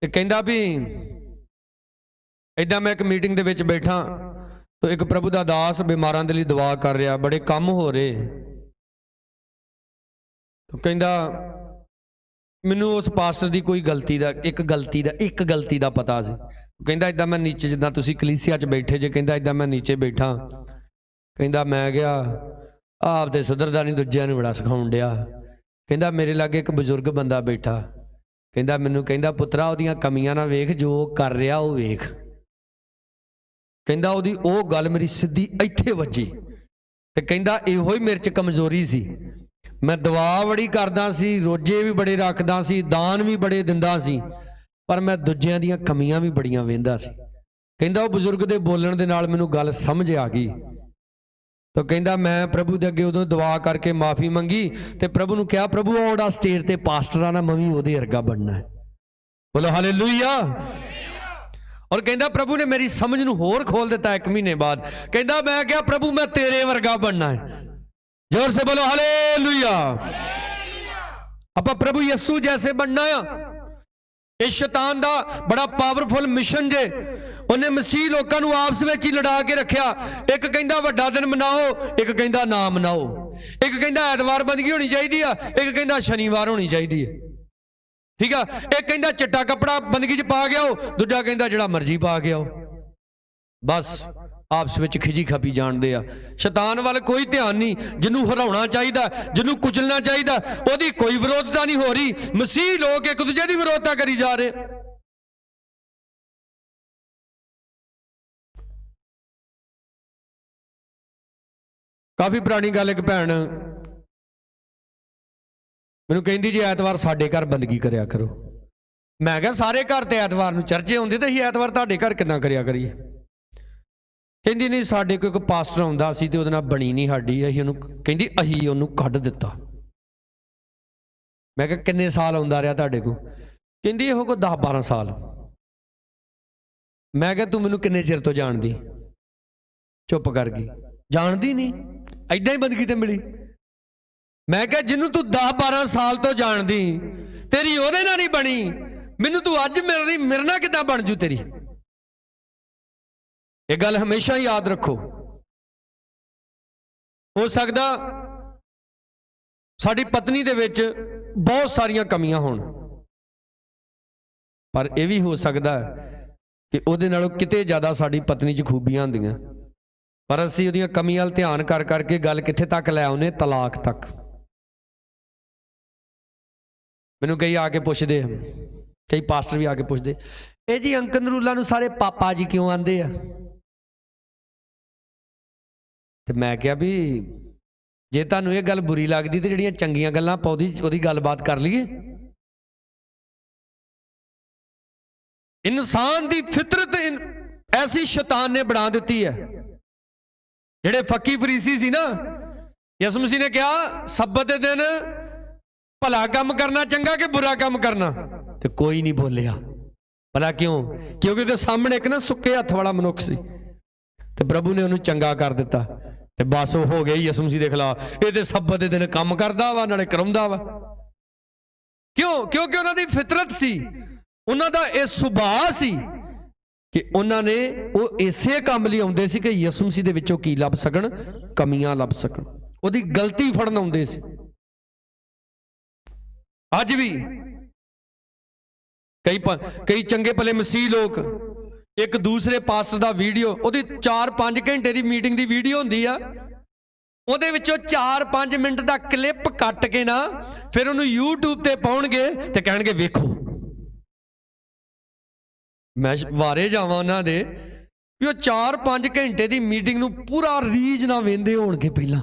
ते कहंदा भी इदां मैं एक मीटिंग दे विच बैठा, तो एक प्रभु दा दास बीमारां दे लई दुआ कर रहा, बड़े कम हो रहे। तो कहंदा मैनू उस पास्टर की कोई गलती का एक गलती का पता सी। कहंदा इदां मैं नीचे, जिद्दां तुसीं कलीसिया च बैठे जे, कहंदा इदां मैं नीचे बैठा, कहंदा मैं गया आप ते सुधरदा नहीं, दूजिआं नूं बड़ा सिखाउण डिआ। कहंदा मेरे लागे एक बजुर्ग बंदा बैठा, कहंदा मैनू कहंदा पुत्रा ओहदियां कमियां ना वेख, जो कर रहा वो वेख। कहंदा ओहदी ओह गल मेरी सीधी इत्थे वजी, ते कहंदा इहो ही मेरे च कमजोरी सी, मैं दुआ बड़ी करदा सी, रोजे भी बड़े रखदा सी, दान भी बड़े दिंदा सी, पर मैं दूजिआं दीआं कमियां भी बड़ियां वेंदा सी। कहंदा वो बजुर्ग दे बोलण दे नाल मैनू गल समझ आ गई। तो कहंदा मैं प्रभु दे अगे उदों दुआ करके माफ़ी मंगी, ते प्रभु नूं कहा प्रभु ओड़ा स्टेज ते पास्टर आ ना, मैं भी ओहदे वर्गा बनना है। बोलो हालेलुया। और कहंदा प्रभु ने मेरी समझ नूं होर खोल दिता। 1 महीने बाद कहंदा मैं क्या प्रभु मैं तेरे वर्गा बनना है। जोर से बोलो हालेलुया। आपां प्रभु यीशु जैसे बनना है। इस शैतान दा बड़ा पावरफुल मिशन जे, उन्हें मसीह लोगों को आपस में ही लड़ा के रखा। एक कहंदा वड्डा दिन मनाओ, एक कहंदा ना मनाओ, एक कहंदा ऐतवार बंदगी होनी चाहिए, एक कहंदा शनिवार होनी चाहिए। ठीक है, एक कहंदा चिट्टा कपड़ा बंदगी च पा गया हो, दूजा कहंदा जिहड़ा मर्जी पा गया हो। बस आपस में खिजी खपी जानते आ। शैतान वाल कोई ध्यान नहीं। जिन्हों हराना चाहिए, जिन्हों कुचलना चाहिए, वही कोई विरोधता नहीं हो रही। मसीह लोग एक दूजे की विरोधता करी जा रहे। काफ़ी पुरानी गल, एक भैन मैनू कहती जी ऐतवार साडे घर बंदगी करया करो। मैं क्या सारे घर तो ऐतवार चर्चे आउंदे, तो असीं ऐतवार तुहाडे घर किदां करया करिए। ਕਹਿੰਦੀ ਨਹੀਂ, ਸਾਡੇ ਕੋਲ ਇੱਕ ਪਾਸਟਰ ਆਉਂਦਾ ਸੀ ਤੇ ਉਹਦੇ ਨਾਲ ਬਣੀ ਨਹੀਂ ਸਾਡੀ, ਅਸੀਂ ਉਹਨੂੰ, ਕਹਿੰਦੀ ਅਸੀਂ ਉਹਨੂੰ ਕੱਢ ਦਿੱਤਾ। ਮੈਂ ਕਿਹਾ ਕਿੰਨੇ ਸਾਲ ਆਉਂਦਾ ਰਿਹਾ ਤੁਹਾਡੇ ਕੋਲ? ਕਹਿੰਦੀ ਇਹੋ ਕੋਈ 10-12 ਸਾਲ। ਮੈਂ ਕਿਹਾ ਤੂੰ ਮੈਨੂੰ ਕਿੰਨੇ ਚਿਰ ਤੋਂ ਜਾਣਦੀ? ਚੁੱਪ ਕਰ ਗਈ, ਜਾਣਦੀ ਨਹੀਂ, ਐਦਾਂ ਹੀ ਬੰਦਗੀ ਤੇ ਮਿਲੀ। ਮੈਂ ਕਿਹਾ ਜਿਹਨੂੰ ਤੂੰ 10-12 ਸਾਲ ਤੋਂ ਜਾਣਦੀ, ਤੇਰੀ ਉਹਦੇ ਨਾਲ ਨਹੀਂ ਬਣੀ, ਮੈਨੂੰ ਤੂੰ ਅੱਜ ਮਿਲ ਰਹੀ, ਮੇਰੇ ਨਾਲ ਕਿੱਦਾਂ ਬਣ ਜੂ ਤੇਰੀ? ਇਹ ਗੱਲ ਹਮੇਸ਼ਾ ਹੀ ਯਾਦ ਰੱਖੋ। ਹੋ ਸਕਦਾ ਸਾਡੀ ਪਤਨੀ ਦੇ ਵਿੱਚ ਬਹੁਤ ਸਾਰੀਆਂ ਕਮੀਆਂ ਹੋਣ, ਪਰ ਇਹ ਵੀ ਹੋ ਸਕਦਾ ਕਿ ਉਹਦੇ ਨਾਲੋਂ ਕਿਤੇ ਜ਼ਿਆਦਾ ਸਾਡੀ ਪਤਨੀ 'ਚ ਖੂਬੀਆਂ ਹੁੰਦੀਆਂ, ਪਰ ਅਸੀਂ ਉਹਦੀਆਂ ਕਮੀਆਂ ਵੱਲ ਧਿਆਨ ਕਰ ਕਰਕੇ ਗੱਲ ਕਿੱਥੇ ਤੱਕ ਲੈ ਆਉਨੇ? ਤਲਾਕ ਤੱਕ। ਮੈਨੂੰ ਕਈ ਆ ਕੇ ਪੁੱਛਦੇ, ਕਈ ਪਾਸਟਰ ਵੀ ਆ ਕੇ ਪੁੱਛਦੇ, ਇਹ ਜੀ ਅੰਕਲ ਨਰੂਲਾ ਨੂੰ ਸਾਰੇ ਪਾਪਾ ਜੀ ਕਿਉਂ ਆਂਦੇ ਆ? ਤੇ ਮੈਂ ਕਿਹਾ ਵੀ ਜੇ ਤੁਹਾਨੂੰ ਇਹ ਗੱਲ ਬੁਰੀ ਲੱਗਦੀ ਤੇ ਜਿਹੜੀਆਂ ਚੰਗੀਆਂ ਗੱਲਾਂ ਆਪਾਂ ਉਹਦੀ ਗੱਲਬਾਤ ਕਰ ਲਈਏ। ਇਨਸਾਨ ਦੀ ਫਿਤਰਤ ਐਸੀ ਸ਼ੈਤਾਨ ਨੇ ਬਣਾ ਦਿੱਤੀ ਹੈ। ਜਿਹੜੇ ਫੱਕੀ ਫਰੀਸੀ ਸੀ ਨਾ, ਯਿਸੂ ਮਸੀਹ ਨੇ ਕਿਹਾ ਸਬਤ ਦੇ ਦਿਨ ਭਲਾ ਕੰਮ ਕਰਨਾ ਚੰਗਾ ਕਿ ਬੁਰਾ ਕੰਮ ਕਰਨਾ? ਤੇ ਕੋਈ ਨਹੀਂ ਬੋਲਿਆ। ਭਲਾ ਕਿਉਂ? ਕਿਉਂਕਿ ਉਹਦੇ ਸਾਹਮਣੇ ਇੱਕ ਨਾ ਸੁੱਕੇ ਹੱਥ ਵਾਲਾ ਮਨੁੱਖ ਸੀ ਤੇ ਪ੍ਰਭੂ ਨੇ ਉਹਨੂੰ ਚੰਗਾ ਕਰ ਦਿੱਤਾ ਤੇ ਬਸ ਉਹ ਹੋ ਗਿਆ ਯਿਸੂ ਮਸੀਹ ਦੇ ਖਿਲਾਫ। ਇਹ ਤੇ ਸਬਤ ਦੇ ਦਿਨ ਕੰਮ ਕਰਦਾ ਵਾ, ਨਾਲੇ ਕਰਾਉਂਦਾ ਵਾ। ਕਿਉਂ? ਕਿਉਂਕਿ ਉਹਨਾਂ ਦੀ ਫਿਤਰਤ ਸੀ, ਉਹਨਾਂ ਦਾ ਇਹ ਸੁਭਾਅ ਸੀ ਕਿ ਉਹਨਾਂ ਨੇ ਉਹ ਇਸੇ ਕੰਮ ਲਈ ਆਉਂਦੇ ਸੀ ਕਿ ਯਿਸੂ ਮਸੀਹ ਦੇ ਵਿੱਚੋਂ ਕੀ ਲੱਭ ਸਕਣ? ਕਮੀਆਂ ਲੱਭ ਸਕਣ, ਉਹਦੀ ਗਲਤੀ ਫੜਨ ਆਉਂਦੇ ਸੀ। ਅੱਜ ਵੀ ਕਈ ਚੰਗੇ ਭਲੇ ਮਸੀਹ ਲੋਕ ਇੱਕ ਦੂਸਰੇ ਪਾਸਟਰ ਦਾ ਵੀਡੀਓ, ਉਹਦੀ 4-5 ਘੰਟੇ ਦੀ ਮੀਟਿੰਗ ਦੀ ਵੀਡੀਓ ਹੁੰਦੀ ਆ, ਉਹਦੇ ਵਿੱਚੋਂ 4-5 ਮਿੰਟ ਦਾ ਕਲਿੱਪ ਕੱਟ ਕੇ ਨਾ ਫਿਰ ਉਹਨੂੰ YouTube ਤੇ ਪਾਉਣਗੇ ਤੇ ਕਹਿਣਗੇ ਵੇਖੋ। ਮੈਂ ਵਾਰੇ ਜਾਵਾਂ ਉਹਨਾਂ ਦੇ ਵੀ ਉਹ 4-5 ਘੰਟੇ ਦੀ ਮੀਟਿੰਗ ਨੂੰ ਪੂਰਾ ਰੀਝ ਨਾਲ ਵੇਂਦੇ ਹੋਣਗੇ ਪਹਿਲਾਂ,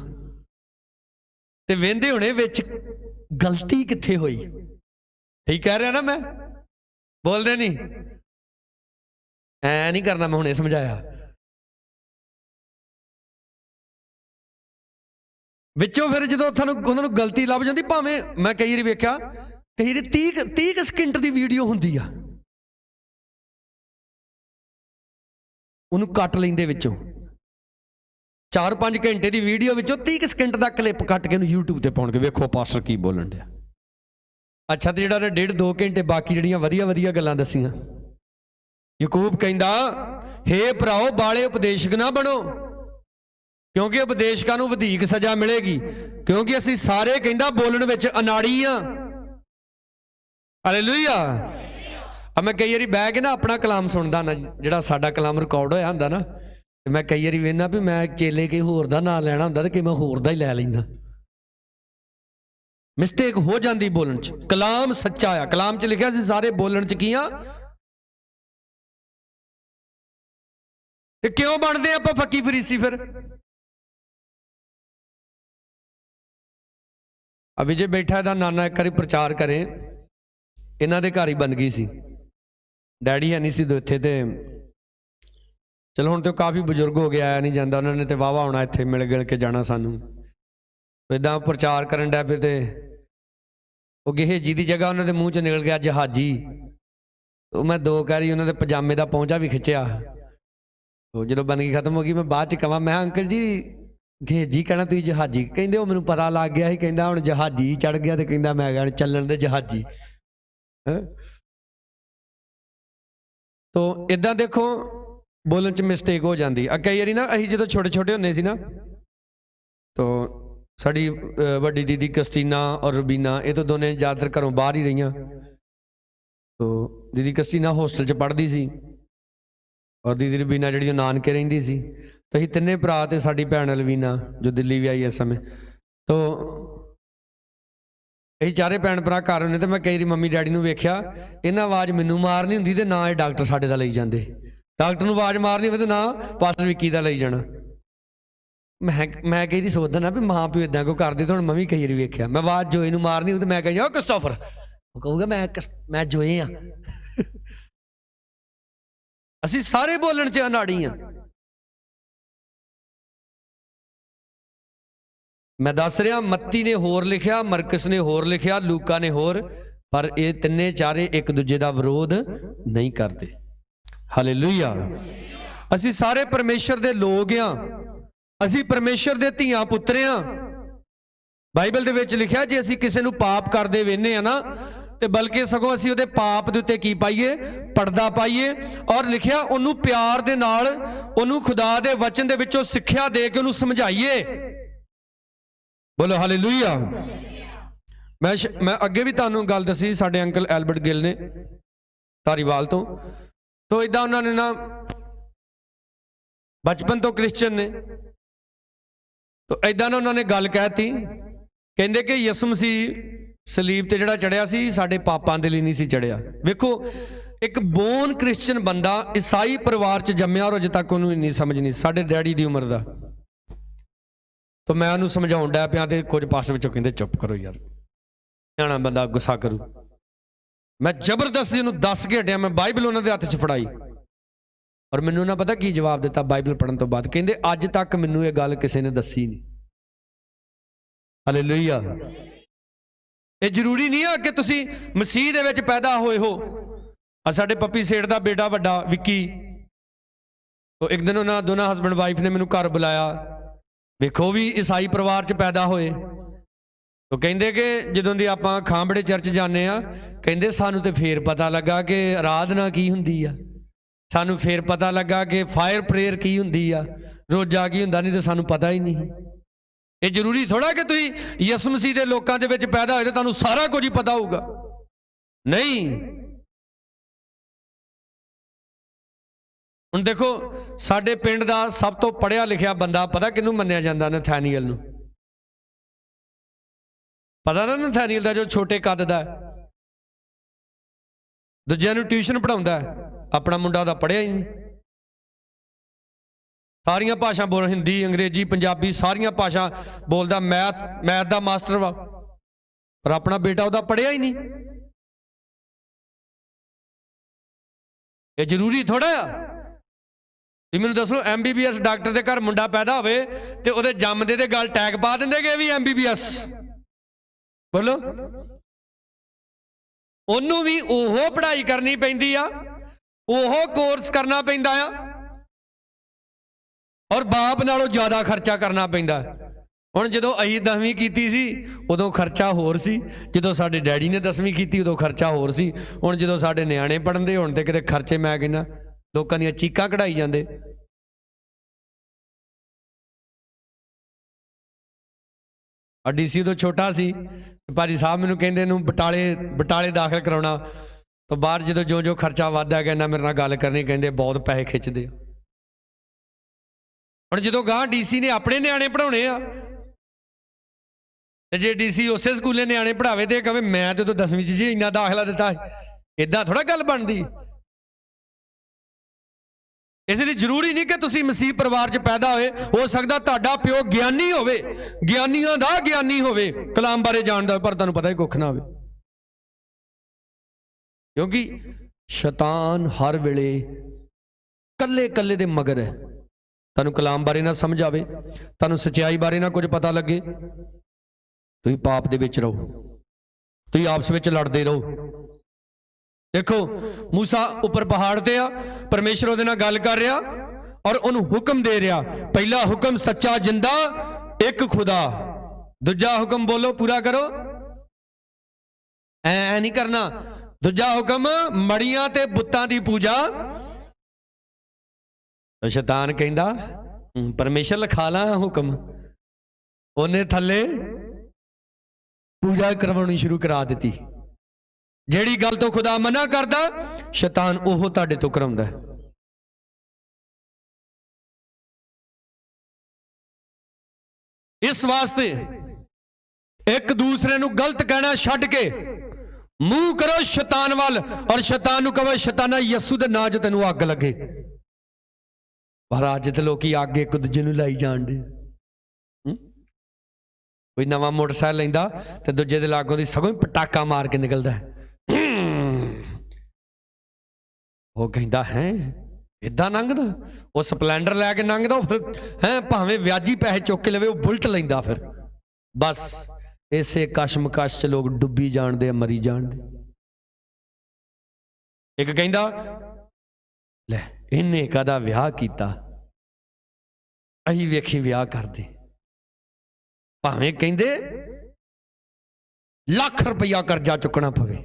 ਤੇ ਵੇਂਦੇ ਹੋਣੇ ਵਿੱਚ ਗਲਤੀ ਕਿੱਥੇ ਹੋਈ। ਠੀਕ ਕਹਿ ਰਿਹਾ ਨਾ ਮੈਂ? ਬੋਲਦੇ ਨਹੀਂ, ਐ ਨਹੀਂ ਕਰਨਾ, ਮੈਂ ਹੁਣੇ ਸਮਝਾਇਆ। ਵਿੱਚੋਂ ਫਿਰ ਜਦੋਂ ਉਹਨਾਂ ਨੂੰ ਗਲਤੀ ਲੱਭ ਜਾਂਦੀ, ਭਾਵੇਂ ਮੈਂ ਕਈ ਵਾਰੀ ਵੇਖਿਆ, ਕਈ ਵਾਰੀ 30 ਸਕਿੰਟ ਦੀ ਵੀਡੀਓ ਹੁੰਦੀ ਆ, ਉਹਨੂੰ ਕੱਟ ਲੈਂਦੇ ਵਿੱਚੋਂ। 4-5 ਘੰਟੇ ਦੀ ਵੀਡੀਓ ਵਿੱਚੋਂ 30 ਸਕਿੰਟ ਦਾ ਕਲਿੱਪ ਕੱਟ ਕੇ ਉਹਨੂੰ YouTube ਤੇ ਪਾਉਣਗੇ, ਵੇਖੋ ਪਾਸਟਰ ਕੀ ਬੋਲਣ ਡਿਆ। ਅੱਛਾ, ਤੇ ਜਿਹੜਾ ਉਹਨੇ 1.5-2 ਘੰਟੇ ਬਾਕੀ ਜਿਹੜੀਆਂ ਵਧੀਆ ਗੱਲਾਂ ਦੱਸੀਆਂ। ਯਾਕੂਬ ਕਹਿੰਦਾ, ਹੇ ਭਰਾਓ ਬਾਲੇ ਉਪਦੇਸ਼ਕ ਨਾ ਬਣੋ, ਕਿਉਂਕਿ ਉਪਦੇਸ਼ਕਾਂ ਨੂੰ ਵਧੇਕ ਸਜ਼ਾ ਮਿਲੇਗੀ, ਕਿਉਂਕਿ ਅਸੀਂ ਸਾਰੇ ਕਹਿੰਦਾ ਬੋਲਣ ਵਿੱਚ ਅਨਾੜੀ ਆ। ਹਾਲੇਲੂਇਆ। ਮੈਂ ਕਈ ਵਾਰੀ ਬਹਿ ਕੇ ਨਾ ਆਪਣਾ ਕਲਾਮ ਸੁਣਦਾ ਨਾ, ਜਿਹੜਾ ਸਾਡਾ ਕਲਾਮ ਰਿਕਾਰਡ ਹੋਇਆ ਹੁੰਦਾ ਨਾ, ਤੇ ਮੈਂ ਕਈ ਵਾਰੀ ਵੇਖਣਾ ਵੀ ਮੈਂ ਚੇਲੇ ਕਿਸੇ ਹੋਰ ਦਾ ਨਾਂ ਲੈਣਾ ਹੁੰਦਾ ਤੇ ਕਿ ਮੈਂ ਹੋਰ ਦਾ ਹੀ ਲੈ ਲੈਂਦਾ। ਮਿਸਟੇਕ ਹੋ ਜਾਂਦੀ ਬੋਲਣ 'ਚ। ਕਲਾਮ ਸੱਚਾ ਆ, ਕਲਾਮ 'ਚ ਲਿਖਿਆ ਸੀ ਸਾਰੇ ਬੋਲਣ 'ਚ ਕੀ ਆ। ਤੇ ਕਿਉਂ ਬਣਦੇ ਆਪਾਂ ਫੱਕੀ ਫਰੀਸੀ ਫਿਰ? ਅਭੀ ਜੇ ਬੈਠਾ ਇਹਦਾ ਨਾਨਾ ਇੱਕ ਵਾਰੀ ਪ੍ਰਚਾਰ ਕਰੇ, ਇਹਨਾਂ ਦੇ ਘਰ ਹੀ ਬਣ ਗਈ ਸੀ, ਡੈਡੀ ਹੈ ਨਹੀਂ ਸੀ ਇੱਥੇ, ਤੇ ਚਲੋ ਹੁਣ ਤੇ ਕਾਫੀ ਬਜ਼ੁਰਗ ਹੋ ਗਿਆ, ਆਇਆ ਨਹੀਂ ਜਾਂਦਾ, ਉਹਨਾਂ ਨੇ ਤੇ ਵਾਹਵਾ ਆਉਣਾ ਇੱਥੇ ਮਿਲ ਗਿਲ ਕੇ ਜਾਣਾ ਸਾਨੂੰ। ਇਦਾਂ ਪ੍ਰਚਾਰ ਕਰਨ ਡੈ ਪਏ ਤੇ ਉਹ ਗਹੇਜੀ ਦੀ ਜਗ੍ਹਾ ਉਹਨਾਂ ਦੇ ਮੂੰਹ 'ਚ ਨਿਕਲ ਗਿਆ ਜਹਾਜੀ। ਉਹ ਮੈਂ 2 ਵਾਰੀ ਉਹਨਾਂ ਦੇ ਪਜਾਮੇ ਦਾ ਪਹੁੰਚਾ ਵੀ ਖਿੱਚਿਆ। ਉਹ ਜਦੋਂ ਬੰਦਗੀ ਖਤਮ ਹੋ ਗਈ, ਮੈਂ ਬਾਅਦ 'ਚ ਕਹਾਂ, ਮੈਂ ਅੰਕਲ ਜੀ ਗਹੇਜੀ ਕਹਿਣਾ ਤੁਸੀਂ ਜਹਾਜੀ? ਕਹਿੰਦੇ ਉਹ ਮੈਨੂੰ ਪਤਾ ਲੱਗ ਗਿਆ ਸੀ, ਕਹਿੰਦਾ ਹੁਣ ਜਹਾਜੀ ਚੜ ਗਿਆ, ਤੇ ਕਹਿੰਦਾ ਮੈਂ ਕਿਹਾ ਚੱਲਣ ਦੇ ਜਹਾਜੀ। ਤੋ ਇਦਾਂ ਦੇਖੋ ਬੋਲਣ 'ਚ ਮਿਸਟੇਕ ਹੋ ਜਾਂਦੀ ਆ। ਕਈ ਵਾਰੀ ਨਾ ਅਸੀਂ ਜਦੋਂ ਛੋਟੇ ਹੁੰਦੇ ਸੀ ਨਾ, ਤੋ ਸਾਡੀ ਵੱਡੀ ਦੀਦੀ ਕ੍ਰਿਸਟੀਨਾ ਔਰ ਰਬੀਨਾ, ਇਹ ਤਾਂ ਦੋਨੇ ਜ਼ਿਆਦਾਤਰ ਘਰੋਂ ਬਾਹਰ ਹੀ ਰਹੀਆਂ। ਤੋ ਦੀਦੀ ਕ੍ਰਿਸਟੀਨਾ ਹੋਸਟਲ 'ਚ ਪੜ੍ਹਦੀ ਸੀ, ਔਰ ਦੀਦੀ ਰਬੀਨਾ ਜਿਹੜੀ ਉਹ ਨਾਨਕੇ ਰਹਿੰਦੀ ਸੀ। ਤੇ ਅਸੀਂ ਤਿੰਨੇ ਭਰਾ ਤੇ ਸਾਡੀ ਭੈਣ ਲਵੀਨਾ ਜੋ ਦਿੱਲੀ ਵੀ ਆਈ ਇਸ ਸਮੇਂ, ਤੋ ਅਸੀਂ ਚਾਰੇ ਭੈਣ ਭਰਾ ਘਰ ਹੁੰਦੇ। ਤੇ ਮੈਂ ਕਈ ਵਾਰੀ ਮੰਮੀ ਡੈਡੀ ਨੂੰ ਵੇਖਿਆ, ਇਹਨਾਂ ਆਵਾਜ਼ ਮੈਨੂੰ ਮਾਰਨੀ ਹੁੰਦੀ ਤੇ ਨਾ ਇਹ ਡਾਕਟਰ ਸਾਡੇ ਦਾ ਲਈ ਜਾਂਦੇ। ਡਾਕਟਰ ਨੂੰ ਆਵਾਜ਼ ਮਾਰਨੀ ਹੋਵੇ ਤੇ ਨਾ ਪਾਸਟਰ ਵਿੱਕੀ ਦਾ ਲਈ ਜਾਣਾ। ਮੈਂ ਕਈ ਦੀ ਸੋਚਦਾ ਨਾ ਵੀ ਮਾਂ ਪਿਓ ਇਦਾਂ ਕੋ ਕਰਦੇ, ਤੇ ਹੁਣ ਮੰਮੀ ਕਈ ਵਾਰੀ ਵੇਖਿਆ, ਮੈਂ ਆਵਾਜ਼ ਜੋਏ ਨੂੰ ਮਾਰਨੀ ਹੋਵੇ ਤੇ ਮੈਂ ਕਹਿੰਦਾ ਕ੍ਰਿਸਟੋਫਰ, ਉਹ ਕਹੂਗਾ ਮੈਂ ਜੋਏ ਆ। ਅਸੀਂ ਸਾਰੇ ਬੋਲਣ 'ਚ ਅਨਾੜੀ ਆ। मैं दस रहा, मत्ती ने होर लिखिया, मरकस ने होर लिखिया, लूका ने होर, पर ये तिन्ने चारे एक दूजे का विरोध नहीं करते। हालेलुया। असी सारे परमेश्वर दे लोग हाँ, असी परमेश्वर दे धीआं पुत्तर हाँ। बाइबल दे विच लिखिया जे असी किसी नूं पाप करदे वेखने आ ना, ते बल्कि सगों असी उहदे पाप दे उत्ते की पाईए, पर्दा पाईए, और लिखिया उहनूं प्यार दे नाल उहनूं खुदा दे वचन दे विचों सिक्ख्या दे के उहनूं समझाईए। बोलो हालेलुया। मैं अगे भी तुहानूं गल दसी, साडे अंकल एल्बर्ट गिल ने धारीवाल तो इदां उन्होंने ना बचपन तो क्रिश्चियन ने, तो इदां ना उन्होंने गल कहती, कहते कि यसु मसीह सलीब ते जिहड़ा चढ़िया सी साडे पापां दे लई नहीं सी चढ़िया। वेखो, एक बोन क्रिश्चियन बंदा ईसाई परिवार च जम्मिया और अजे तक उन्होंने इन्नी समझ नहीं, साडे डैडी दी उम्र दा। तो मैं उन्होंने समझाउण डै पिया ते कुछ पास विचों कहंदे चुप करो यार, सियाणा बंदा गुस्सा करू। मैं जबरदस्ती उन्होंने दस के हटिया, मैं बाइबल उन्होंने हत्थ च फड़ाई, और मैनूं ना पता की जवाब दिता बाइबल पढ़न तो बाद, कहंदे अज तक मैनूं ये गल किसी ने दसी नहीं। हालेलुया। ये जरूरी नहीं है कि तुसी मसीह दे विच पैदा होए हो। साडे पप्पी सेठ दा बेटा वड्डा विक्की, तो एक दिन उन्होंने दोनों हसबैंड वाइफ ने मैनूं घर बुलाया, वेखो भी ईसाई परिवार च पैदा होए। तो कहंदे कि जदों दी आपां खांबड़े चर्च जाने आ, कहंदे सानूं ते फेर पता लगा कि आराधना की हुंदी आ, सानूं फेर पता लगा कि फायर प्रेयर की हुंदी आ, रोजा की हुंदा, नहीं तो सानूं पता ही नहीं। ये जरूरी थोड़ा कि तुसीं यसु मसीह दे लोकां दे विच पैदा होए ते तुहानूं सारा कुछ ही पता होगा, नहीं। हुण देखो, साडे पिंड दा सब तो पढ़िया लिखिया बंदा पता किहनूं मन्निया जांदा? नथैनियल नूं। पता ना नथैनियल दा, जो छोटे कद दा दूजिਆਂ ਨੂੰ ट्यूशन पढ़ाउंदा है, अपना मुंडा दा पढ़िया ही नहीं। सारियां भाषा बोल, हिंदी, अंग्रेजी, पंजाबी, सारियां भाषा बोलदा, मैथ दा मास्टर वा, पर अपना बेटा उहदा पढ़िया ही नहीं। ये जरूरी थोड़ा भी मैनूं दसो MBBS डॉक्टर के घर मुंडा पैदा होवे ते उहदे जम्मदे दे गल टैग पा दिंदे कि भी MBBS। बोलो, उन्होंने भी ओहो पढ़ाई करनी पैंदी आ, ओहो कोर्स करना पैंदा आ, और बाप नालों ज्यादा खर्चा करना पैंदा। हुण जदों असीं 10वीं कीती सी उदों खर्चा होर सी, जदों साडे डैडी ने 10वीं कीती उदों खर्चा होर सी। हुण जदों साडे नियाणे पढ़न दे हुण ते किते खर्चे मैं कहना लोकां दीयां चीकां कढाई जांदे। DC उदों छोटा सी, भाजी साहब मैनूं कहंदे नूं बटाले दाखिल कराउणा, तो बाहर जदों जो जो खर्चा वधदा गया ना मेरे नाल गल करनी, कहंदे बहुत पैसे खिच्चदे। हुण जदों गां DC ने अपने न्याणे पढ़ाउणे आ, ते जे DC उसे स्कूले न्याणे पढ़ावे ते कहे मैं तो 10वीं च जी इन्ना दाखला दिता, इदां थोड़ा गल बनदी। इसलिए जरूरी नहीं कि तुसी मसीह परिवार च पैदा होए, हो सकदा तुहाडा प्यो ज्ञानी होवे, ज्ञानियां दा ज्ञानी होवे, कलाम बारे जानदा पर तुहानूं पता ही कुछ ना होवे। क्योंकि शैतान हर वेले कल्ले कल्ले दे मगर है। तुहानूं कलाम बारे ना समझ आवे, तुहानूं सच्चाई बारे ना कुछ पता लगे, तुसीं पाप दे विच रहो, तुसीं आपस विच लड़दे रहो। देखो, मूसा उपर पहाड़ ते आ, परमेश्वर उहदे नाल गल कर रहा और उन्हें हुक्म दे रहा। पहला हुक्म सच्चा जिंदा एक खुदा, दूजा हुक्म बोलो पूरा करो, ऐ नहीं करना। दूजा हुक्म मड़ियां ते बुत्तां दी पूजा। तो शैतान कहंदा परमेश्वर लिखा ला हुक्म, उन्हें थले पूजा करवानी शुरू करा दी। जेड़ी गल तो खुदा मना करदा शैतान ओह तुहाडे तो कराउंदा है। इस वास्ते एक दूसरे नूं गलत कहना छड्ड के मुंह करो शैतान वाल, और शैतान नूं कहो शैताना यसू दे नां च तैनूं अग लगे। पर अज ते लोकी अग एक दूजे नूं लाई जाण दे। कोई नवां मोटरसाइकिल लैंदा ते दूजे दे लागों दी सगों पटाका मार के निकलदा है। वो कहता है इदा लंघदा, वो स्पलैंडर लैके लंघदा, फिर है भावें व्याजी पैसे चुक के लवे, वो बुलट लैंदा फिर बस इसे कशमकश च लोग डुब्बी जाणदे, मरी जाणदे। एक कहंदा ले इन्हें कदा विआह कीता, अहीं वेखी विआह करदे। भावें कहंदे लाख रुपया करजा चुकना पवे,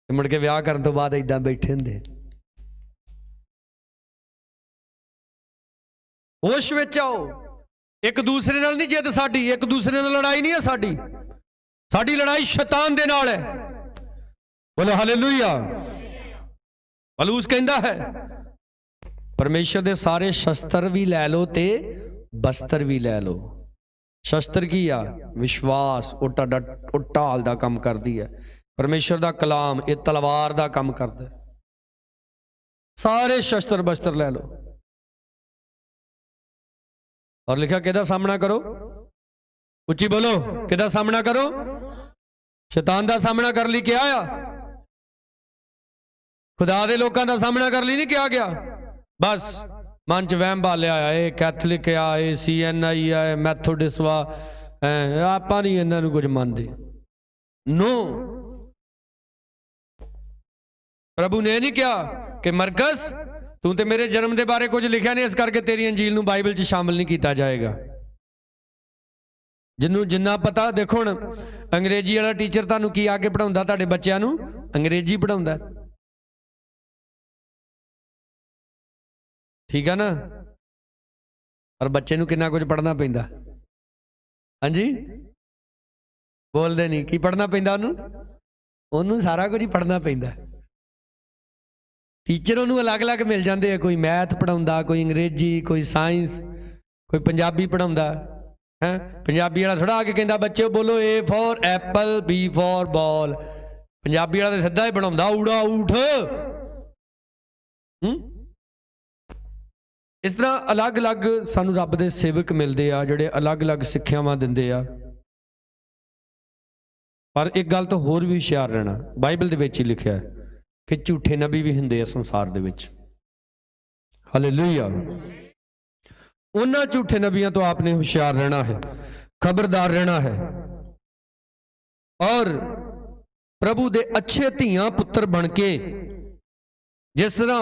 मुड़ के विआह करन तो बाद इदां बैठे हुंदे। होश विच आओ। एक दूसरे नाल नहीं जिद साडी, एक दूसरे नाल लड़ाई नहीं है साडी, साडी लड़ाई शैतान दे नाल है। बोलो हालेलुया। पौलुस कहंदा है परमेश्वर दे सारे शस्त्र भी लै लो ते बस्तर भी लै लो। शस्त्र की आ? विश्वास, ਉਹ ਢਾਲ ਦਾ ਕੰਮ ਕਰਦੀ है। परमेश्वर दा कलाम ये तलवार दा काम करता है। सारे शस्त्र बस्त्र लै लो। और लिखा किहदा सामना करो? उच्ची बोलो, किहदा सामना करो? शैतान दा सामना कर ली क्या आया? खुदा दे लोकां दा सामना कर ली नहीं क्या गया? बस मन च वहम बालिया आया, ये कैथलिक आ, ये CNI आ, मैथोडिस्ट वा, आपां नहीं इन्हां नूं कुछ मनदे। नो, प्रभु ने नहीं कहा कि मरकस तू तो मेरे जन्म के बारे कुछ लिखा नहीं, इस करके तेरी अंजील नूं बाइबल च शामिल नहीं किया जाएगा। जिन्हों जिन्ना पता, देखो हुण अंग्रेजी वाला टीचर तुहानूं की आके पढ़ाउंदा, तुहाडे बच्चों नूं अंग्रेजी पढ़ाउंदा, ठीक है ना? और बच्चे नूं किन्ना कुछ पढ़ना पैंदा। हाँ जी, बोलदे नहीं की पढ़ना पैंदा उन्होंने सारा कुछ ही पढ़ना पैंदा। टीचर उन्होंने अलग अलग मिल जाते हैं, कोई मैथ पढ़ाउंदा, कोई अंग्रेजी, कोई साइंस, कोई पंजाबी पढ़ाउंदा है। पंजाबी वाला थोड़ा आके कहता बच्चे बोलो A for Apple, B for ball. Punjabi वाला तो सीधा ही बनाउंदा ऊड़ा ऊठ। इस तरह अलग अलग सानू रब दे सेवक मिलते आ जिहड़े अलग अलग सिक्ख्यावां दिंदे आ। पर एक गल तो होर भी हुशियार रहना, बाइबल दे विच ही लिखिया है कि झूठे नबी भी हुंदे आ संसार दे विच। हालेलुया। उन्हां झूठे नबियां तो आपने होशियार रहना है, खबरदार रहना है, और प्रभु दे अच्छे धीआं पुत्र बन के, जिस तरह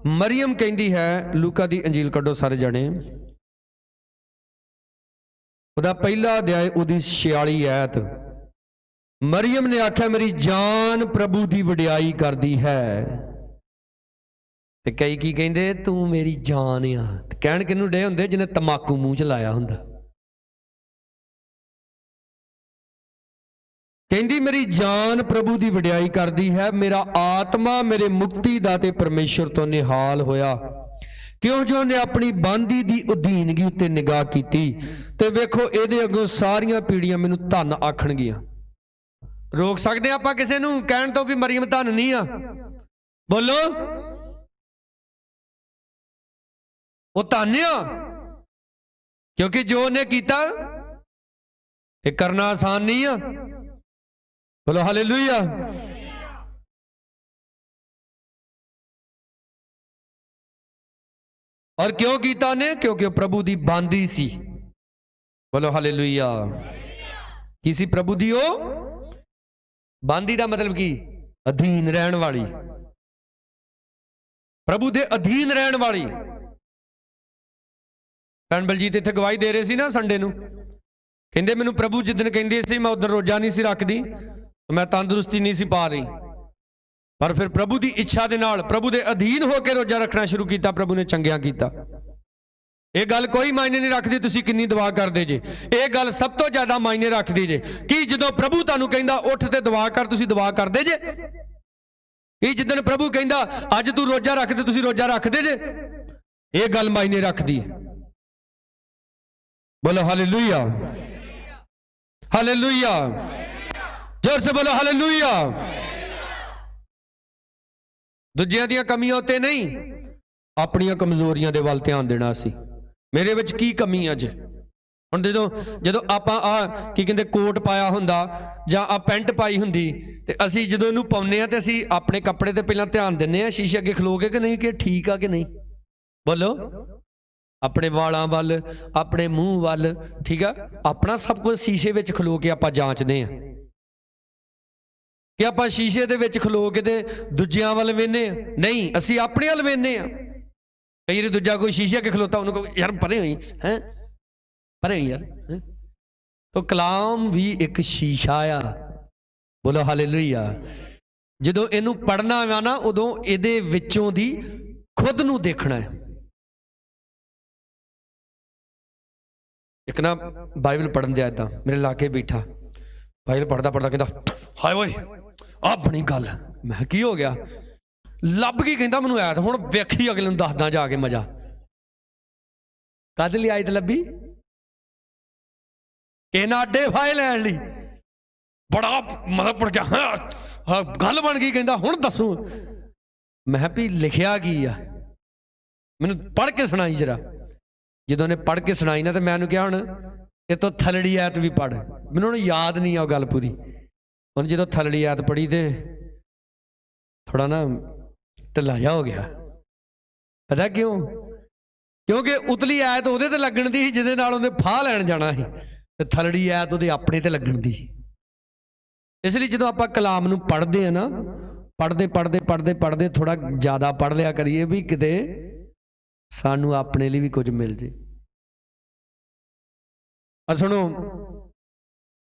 मरियम कहती है, लूका दी अंजील कड्डो सारे जने, उहदा पहला अध्याय उहदी 46 आयत। मरियम ने आख्या मेरी जान प्रभु की वडियाई करती है। ते कई की कहंदे तू मेरी जान आ, कहण किनू डे हुंदे जिन्हें तमाकू मूँह च लाया हुंदा। कहंदी मेरी जान प्रभु की वडियाई करती है, मेरा आत्मा मेरे मुक्ति दाते परमेश्वर तो निहाल होया, क्यों जो ने अपनी बांदी की अधीनगी उत्ते निगाह की। ते वेखो इहदे अगों सारियां पीढ़ियां मैनू धन आखणगियां। रोक सकते आप किसी नूं कहण तो भी मरियम धन नहीं आ? बोलो, वो धन आ, क्योंकि जो उन्हें कीता ये करना आसान नहीं आ। बोलो हालेलुया। और क्यों कीता ने? क्योंकि प्रभु दी बांदी सी। बोलो हालेलुया। किसी प्रभु दी ओ बांदी दा मतलब की अधीन रहन वाली, प्रभु दे अधीन रहन वाली। भैन बलजीत इत्थे गवाही दे रहे सी ना संडे नूं, कहंदे मैनूं प्रभु जिद्दन कहंदे सी मैं उधर रोजा नहीं सी रखदी, मैं तंदुरुस्ती नहीं सी पा रही, पर फिर प्रभु की इच्छा दे नाल प्रभु दे अधीन होकर रोजा रखना शुरू किया, प्रभु ने चंगिया किया। यह गल कोई मायने नहीं रखती तुसीं किन्नी दुआ करदे जे, यह गल सब तो ज्यादा मायने रखदी जे कि जदों प्रभु तुहानूं कहंदा उठ ते दुआ कर, तुसीं दुआ करदे जे? कि जिद्दन प्रभु कहंदा अज तू रोजा रख ते तुसीं रोजा रखदे जे? यह गल मायने रखदी। बोलो हालेलुया, हालेलुया, जोर से बोलो हालेलुया। दूजियां दियां कमियां उत्ते नहीं, अपनियां कमजोरियां दे वल ध्यान देना। सी मेरे विच की कमी अज? हुण जदों आपां आ की कहंदे कोट पाया हुंदा जां आ पैंट पाई हुंदी ते असीं जदों इहनूं पाउने आ ते असीं अपने कपड़े ते पहलां ध्यान दिंदे आ शीशे अगे खलो के कि नहीं कि ठीक आ कि नहीं। बोलो ਆਪਣੇ ਵਾਲਾਂ ਵੱਲ, ਆਪਣੇ ਮੂੰਹ ਵੱਲ, ਠੀਕ ਆ, ਆਪਣਾ ਸਭ ਕੁਝ ਸ਼ੀਸ਼ੇ ਵਿੱਚ ਖਲੋ ਕੇ ਆਪਾਂ ਜਾਂਚਦੇ ਹਾਂ ਕਿ ਆਪਾਂ ਸ਼ੀਸ਼ੇ ਦੇ ਵਿੱਚ ਖਲੋ ਕੇ ਤੇ ਦੂਜਿਆਂ ਵੱਲ ਵੇਖਦੇ ਹਾਂ? ਨਹੀਂ, ਅਸੀਂ ਆਪਣੇ ਵੱਲ ਵੇਖਦੇ ਹਾਂ। ਕਈ ਵਾਰੀ ਦੂਜਾ ਕੋਈ ਸ਼ੀਸ਼ੇ ਅੱਗੇ ਖਲੋਤਾ, ਉਹਨੂੰ ਕਹੋ ਯਾਰ ਪਰੇ ਹੋਈ, ਹੈ ਪਰੇ ਹੋਈ ਯਾਰ। ਤਾਂ ਕਲਾਮ ਵੀ ਇੱਕ ਸ਼ੀਸ਼ਾ ਆ। ਬੋਲੋ ਹਾਲੇਲੂਇਆ। ਜਦੋਂ ਇਹਨੂੰ ਪੜ੍ਹਨਾ ਵਾ ਨਾ, ਉਦੋਂ ਇਹਦੇ ਵਿੱਚੋਂ ਦੀ ਖੁਦ ਨੂੰ ਦੇਖਣਾ ਹੈ। ਇੱਕ ਨਾ ਬਾਈਬਲ ਪੜ੍ਹਨ ਦਿਆ, ਏਦਾਂ ਮੇਰੇ ਲਾਗੇ ਬੈਠਾ, ਬਾਈਬਲ ਪੜ੍ਹਦਾ ਪੜ੍ਹਦਾ ਕਹਿੰਦਾ ਹਾਏ ਓਏ ਆਹ ਬਣੀ ਗੱਲ। ਮੈਂ ਕੀ ਹੋ ਗਿਆ? ਲੱਭ ਗਈ। ਕਹਿੰਦਾ ਮੈਨੂੰ ਐਤ, ਹੁਣ ਵੇਖੀ ਅਗਲੇ ਨੂੰ ਦੱਸਦਾ ਜਾ ਕੇ ਮਜ਼ਾ। ਕਦ ਲਈ ਆਇਤ ਲੱਭੀ? ਇਹਨਾਂ ਅੱਡੇ ਫਾਇ ਲੈਣ ਲਈ। ਬੜਾ ਮਤਲਬ ਪੜ ਗਿਆ, ਗੱਲ ਬਣ ਗਈ। ਕਹਿੰਦਾ ਹੁਣ ਦੱਸੋ। ਮੈਂ ਵੀ ਲਿਖਿਆ ਕੀ ਆ, ਮੈਨੂੰ ਪੜ੍ਹ ਕੇ ਸੁਣਾਈ ਜਰਾ। ਜਦੋਂ ਉਹਨੇ ਪੜ੍ਹ ਕੇ ਸੁਣਾਈ ਨਾ, ਤੇ ਮੈਂ ਉਹਨੂੰ ਕਿਹਾ ਹੁਣ ਇਹ ਤੋਂ ਥਲੜੀ ਐਤ ਵੀ ਪੜ੍ਹ। ਮੈਨੂੰ ਹੁਣ ਯਾਦ ਨਹੀਂ ਆ ਉਹ ਗੱਲ ਪੂਰੀ। ਉਹਨੇ ਜਦੋਂ ਥਲੜੀ ਐਤ ਪੜ੍ਹੀ ਤੇ ਥੋੜਾ ਨਾ ਢਿੱਲਾ ਜਿਹਾ ਹੋ ਗਿਆ। ਪਤਾ ਕਿਉਂ? ਕਿਉਂਕਿ ਉਤਲੀ ਐਤ ਉਹਦੇ ਤੇ ਲੱਗਣ ਦੀ ਸੀ ਜਿਹਦੇ ਨਾਲ ਉਹਨੇ ਫਾਹ ਲੈਣ ਜਾਣਾ ਸੀ, ਤੇ ਥਲੜੀ ਐਤ ਉਹਦੇ ਆਪਣੇ ਤੇ ਲੱਗਣ ਦੀ ਸੀ। ਇਸ ਲਈ ਜਦੋਂ ਆਪਾਂ ਕਲਾਮ ਨੂੰ ਪੜ੍ਹਦੇ ਆ ਨਾ, ਪੜ੍ਹਦੇ ਥੋੜਾ ਜ਼ਿਆਦਾ ਪੜ੍ਹ ਲਿਆ ਕਰੀਏ ਵੀ ਕਿਤੇ ਸਾਨੂੰ ਆਪਣੇ ਲਈ ਵੀ ਕੁਝ ਮਿਲ ਜੇ। ਸੁਣੋ,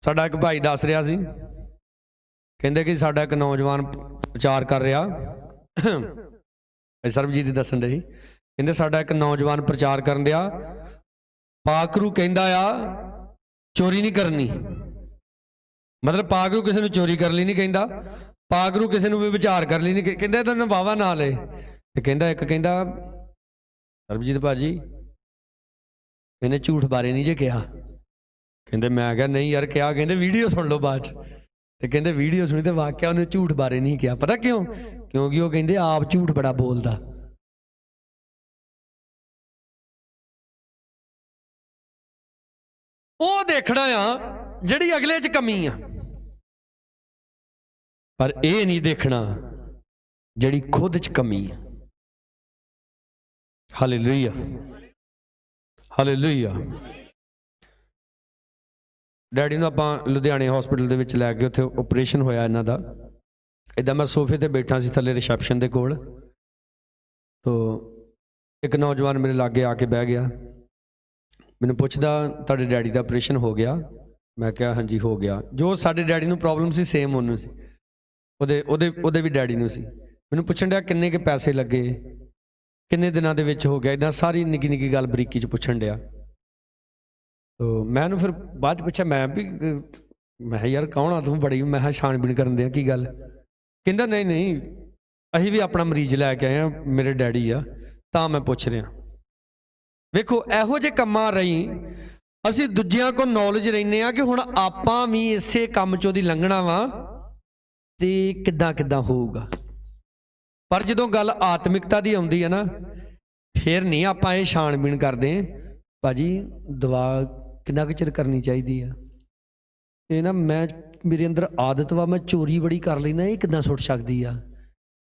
ਸਾਡਾ ਇੱਕ ਭਾਈ ਦੱਸ ਰਿਹਾ ਸੀ, ਕਹਿੰਦੇ ਕਿ ਸਾਡਾ ਇੱਕ ਨੌਜਵਾਨ ਪ੍ਰਚਾਰ ਕਰ ਰਿਹਾ, ਸਰਬਜੀਤ ਦੀ ਦੱਸਣ ਰਹੀ, ਕਹਿੰਦੇ ਸਾਡਾ ਇੱਕ ਨੌਜਵਾਨ ਪ੍ਰਚਾਰ ਕਰਨ ਰਿਹਾ, ਪਾਕਰੂ ਕਹਿੰਦਾ ਆ ਚੋਰੀ ਨਹੀਂ ਕਰਨੀ। ਮਤਲਬ ਪਾਕਰੂ ਕਿਸੇ ਨੂੰ ਚੋਰੀ ਕਰਨ ਲਈ ਨਹੀਂ ਕਹਿੰਦਾ, ਪਾਕਰੂ ਕਿਸੇ ਨੂੰ ਵੀ ਵਿਚਾਰ ਕਰਨ ਲਈ ਨਹੀਂ ਕਹਿੰਦਾ। ਤੈਨੂੰ ਵਾਵਾ ਨਾ ਲਏ। ਤੇ ਕਹਿੰਦਾ ਇੱਕ, ਕਹਿੰਦਾ ਸਰਬਜੀਤ ਭਾਜੀ ਇਹਨੇ ਝੂਠ ਬਾਰੇ ਨਹੀਂ ਜੇ ਕਿਹਾ। ਕਹਿੰਦੇ ਮੈਂ ਕਿਹਾ ਨਹੀਂ ਯਾਰ ਕਿਹਾ। ਕਹਿੰਦੇ ਵੀਡੀਓ ਸੁਣ ਲਓ ਬਾਅਦ ਚ। ਤੇ ਕਹਿੰਦੇ ਵੀਡੀਓ ਸੁਣੀ ਤੇ ਵਾਕਿਆ ਉਹਨੇ ਝੂਠ ਬਾਰੇ ਨਹੀਂ ਕਿਹਾ। ਪਤਾ ਕਿਉਂ? ਕਿਉਂਕਿ ਉਹ ਕਹਿੰਦੇ ਆਪ ਝੂਠ ਬੜਾ ਬੋਲਦਾ। ਉਹ ਦੇਖਣਾ ਆ ਜਿਹੜੀ ਅਗਲੇ ਚ ਕਮੀ ਆ, ਪਰ ਇਹ ਨਹੀਂ ਦੇਖਣਾ ਜਿਹੜੀ ਖੁਦ ਚ ਕਮੀ ਆ। Hallelujah, hallelujah. ਡੈਡੀ ਨੂੰ ਆਪਾਂ ਲੁਧਿਆਣੇ ਹਸਪੀਟਲ ਦੇ ਵਿੱਚ ਲੈ ਕੇ, ਉੱਥੇ ਆਪਰੇਸ਼ਨ ਹੋਇਆ ਇਹਨਾਂ ਦਾ। ਇੱਦਾਂ ਮੈਂ ਸੋਫੇ ਤੇ ਬੈਠਾ ਸੀ ਥੱਲੇ ਰਿਸੈਪਸ਼ਨ ਦੇ ਕੋਲ, ਤੋ ਇੱਕ ਨੌਜਵਾਨ ਮੇਰੇ ਲਾਗੇ ਆ ਕੇ ਬਹਿ ਗਿਆ। ਮੈਨੂੰ ਪੁੱਛਦਾ ਤੁਹਾਡੇ ਡੈਡੀ ਦਾ ਆਪਰੇਸ਼ਨ ਹੋ ਗਿਆ? ਮੈਂ ਕਿਹਾ ਹਾਂਜੀ ਹੋ ਗਿਆ। ਜੋ ਸਾਡੇ ਡੈਡੀ ਨੂੰ ਪ੍ਰੋਬਲਮ ਸੀ ਸੇਮ ਉਹਨੂੰ ਸੀ, ਉਹਦੇ ਵੀ ਡੈਡੀ ਨੂੰ ਸੀ। ਮੈਨੂੰ ਪੁੱਛਣ ਡਿਆ ਕਿੰਨੇ ਕੁ ਪੈਸੇ ਲੱਗੇ, ਕਿੰਨੇ ਦਿਨਾਂ ਦੇ ਵਿੱਚ ਹੋ ਗਿਆ, ਇੱਦਾਂ ਸਾਰੀ ਨਿੱਕੀ ਨਿੱਕੀ ਗੱਲ ਬਰੀਕੀ 'ਚ ਪੁੱਛਣ ਡਿਆ। ਤੋ ਮੈਂ ਉਹਨੂੰ ਫਿਰ ਬਾਅਦ 'ਚ ਪੁੱਛਿਆ, ਮੈਂ ਕਿਹਾ ਯਾਰ ਕੌਣ ਆ ਤੂੰ? ਬੜੀ ਮੈਂ ਕਿਹਾ ਛਾਣਬੀਣ ਕਰਨ ਦਿਆ, ਕੀ ਗੱਲ? ਕਹਿੰਦਾ ਨਹੀਂ ਅਸੀਂ ਵੀ ਆਪਣਾ ਮਰੀਜ਼ ਲੈ ਕੇ ਆਏ ਹਾਂ, ਮੇਰੇ ਡੈਡੀ ਆ, ਤਾਂ ਮੈਂ ਪੁੱਛ ਰਿਹਾ। ਵੇਖੋ ਇਹੋ ਜਿਹੇ ਕੰਮਾਂ ਰਹੀ ਅਸੀਂ ਦੂਜਿਆਂ ਕੋਲ ਨੌਲੇਜ ਰਹਿੰਦੇ ਆ ਕਿ ਹੁਣ ਆਪਾਂ ਵੀ ਇਸੇ ਕੰਮ 'ਚੋਂ ਦੀ ਲੰਘਣਾ ਵਾ ਤੇ ਕਿੱਦਾਂ ਹੋਊਗਾ। ਪਰ ਜਦੋਂ ਗੱਲ ਆਤਮਿਕਤਾ ਦੀ ਆਉਂਦੀ ਹੈ ਨਾ, ਫਿਰ ਨਹੀਂ ਆਪਾਂ ਇਹ ਛਾਣਬੀਣ ਕਰਦੇ ਭਾਜੀ ਦੁਆ ਕਿੰਨਾ ਕੁ ਚਿਰ ਕਰਨੀ ਚਾਹੀਦੀ ਆ। ਇਹ ਨਾ ਮੇਰੇ ਅੰਦਰ ਆਦਤ ਵਾ, ਮੈਂ ਚੋਰੀ ਬੜੀ ਕਰ ਲੈਣਾ, ਇਹ ਕਿੱਦਾਂ ਸੁੱਟ ਸਕਦੀ ਆ?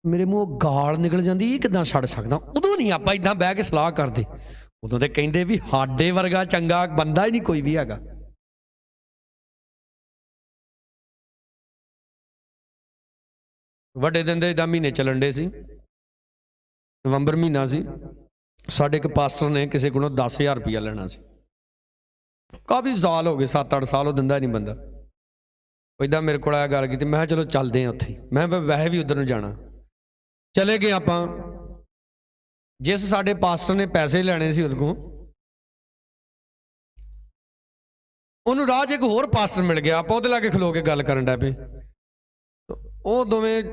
ਮੇਰੇ ਮੂੰਹੋਂ ਗਾਲ ਨਿਕਲ ਜਾਂਦੀ, ਇਹ ਕਿੱਦਾਂ ਛੱਡ ਸਕਦਾ? ਉਦੋਂ ਨਹੀਂ ਆਪਾਂ ਇਦਾਂ ਬਹਿ ਕੇ ਸਲਾਹ ਕਰਦੇ। ਉਦੋਂ ਤੇ ਕਹਿੰਦੇ ਵੀ ਸਾਡੇ ਵਰਗਾ ਚੰਗਾ ਬੰਦਾ ਹੀ ਨਹੀਂ ਕੋਈ ਵੀ ਹੈਗਾ। ਵੱਡੇ ਦਿਨ ਦੇ ਇਦਾਂ ਮਹੀਨੇ ਚੱਲਣ ਡੇ ਸੀ, ਨਵੰਬਰ ਮਹੀਨਾ ਸੀ। ਸਾਡੇ ਇੱਕ ਪਾਸਟਰ ਨੇ ਕਿਸੇ ਕੋਲੋਂ 10,000 ਰੁਪਇਆ ਲੈਣਾ ਸੀ। ਕਾਫੀ ਸਾਲ ਹੋ ਗਏ, 7-8 ਸਾਲ ਉਹ ਦਿੰਦਾ ਨਹੀਂ ਬੰਦਾ। ਇਦਾਂ ਮੇਰੇ ਕੋਲ ਆਇਆ, ਗੱਲ ਕੀਤੀ, ਮੈਂ ਕਿਹਾ ਚਲੋ ਚੱਲਦੇ ਹਾਂ ਉੱਥੇ। ਮੈਂ ਵੈਸੇ ਵੀ ਉੱਧਰ ਨੂੰ ਜਾਣਾ। ਚਲੇ ਗਏ ਆਪਾਂ। ਜਿਸ ਸਾਡੇ ਪਾਸਟਰ ਨੇ ਪੈਸੇ ਲੈਣੇ ਸੀ ਉਹਦੇ ਕੋਲ, ਉਹਨੂੰ ਰਾਹ 'ਚ ਇੱਕ ਹੋਰ ਪਾਸਟਰ ਮਿਲ ਗਿਆ। ਆਪਾਂ ਉਹਦੇ ਲਾਗੇ ਖਲੋ ਕੇ ਗੱਲ ਕਰਨ ਡੈ ਪਏ। ਉਹ ਦੋਵੇਂ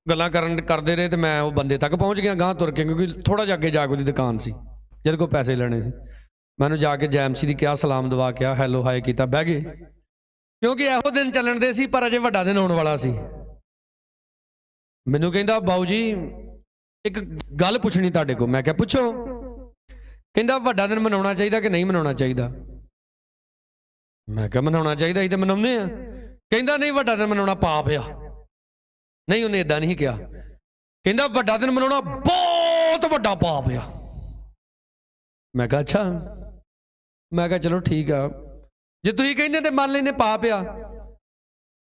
ਗੱਲਾਂ ਕਰਦੇ ਰਹੇ ਤੇ ਮੈਂ ਉਹ ਬੰਦੇ ਤੱਕ ਪਹੁੰਚ ਗਿਆ ਗਾਂਹ ਤੁਰ ਕੇ, ਕਿਉਂਕਿ ਥੋੜਾ ਜਿਹਾ ਅੱਗੇ ਜਾ ਕੇ ਉਹਦੀ ਦੁਕਾਨ ਸੀ ਜਿਹਦੇ ਕੋਲ ਪੈਸੇ ਲੈਣੇ ਸੀ। ਮੈਨੂੰ ਜਾ ਕੇ ਜੈਮਸੀ ਦੀ ਕਿਹਾ, ਸਲਾਮ ਦੁਆ ਕਿਹਾ, ਹੈਲੋ ਹਾਏ ਕੀਤਾ, ਬਹਿ ਗਏ। ਕਿਉਂਕਿ ਇਹੋ ਦਿਨ ਚੱਲਣ ਦੇ ਸੀ, ਪਰ ਅਜੇ ਵੱਡਾ ਦਿਨ ਆਉਣ ਵਾਲਾ ਸੀ। ਮੈਨੂੰ ਕਹਿੰਦਾ ਬਾਊ ਜੀ ਇੱਕ ਗੱਲ ਪੁੱਛਣੀ ਤੁਹਾਡੇ ਕੋਲ। ਮੈਂ ਕਿਹਾ ਪੁੱਛੋ। ਕਹਿੰਦਾ ਵੱਡਾ ਦਿਨ ਮਨਾਉਣਾ ਚਾਹੀਦਾ ਕਿ ਨਹੀਂ ਮਨਾਉਣਾ ਚਾਹੀਦਾ? ਮੈਂ ਕਿਹਾ ਮਨਾਉਣਾ ਚਾਹੀਦਾ, ਅਸੀਂ ਤਾਂ ਮਨਾਉਂਦੇ ਆ। ਕਹਿੰਦਾ ਨਹੀਂ, ਵੱਡਾ ਦਿਨ ਮਨਾਉਣਾ ਪਾਪ ਆ। ਨਹੀਂ, ਉਹਨੇ ਇਦਾਂ ਨਹੀਂ ਕਿਹਾ। ਕਹਿੰਦਾ ਵੱਡਾ ਦਿਨ ਮਨਾਉਣਾ ਬਹੁਤ ਵੱਡਾ ਪਾਪ ਆ। मैं कहा अच्छा, मैं कहा चलो ठीक है, जे तुसीं कहंदे ते मान लेने पाप आ।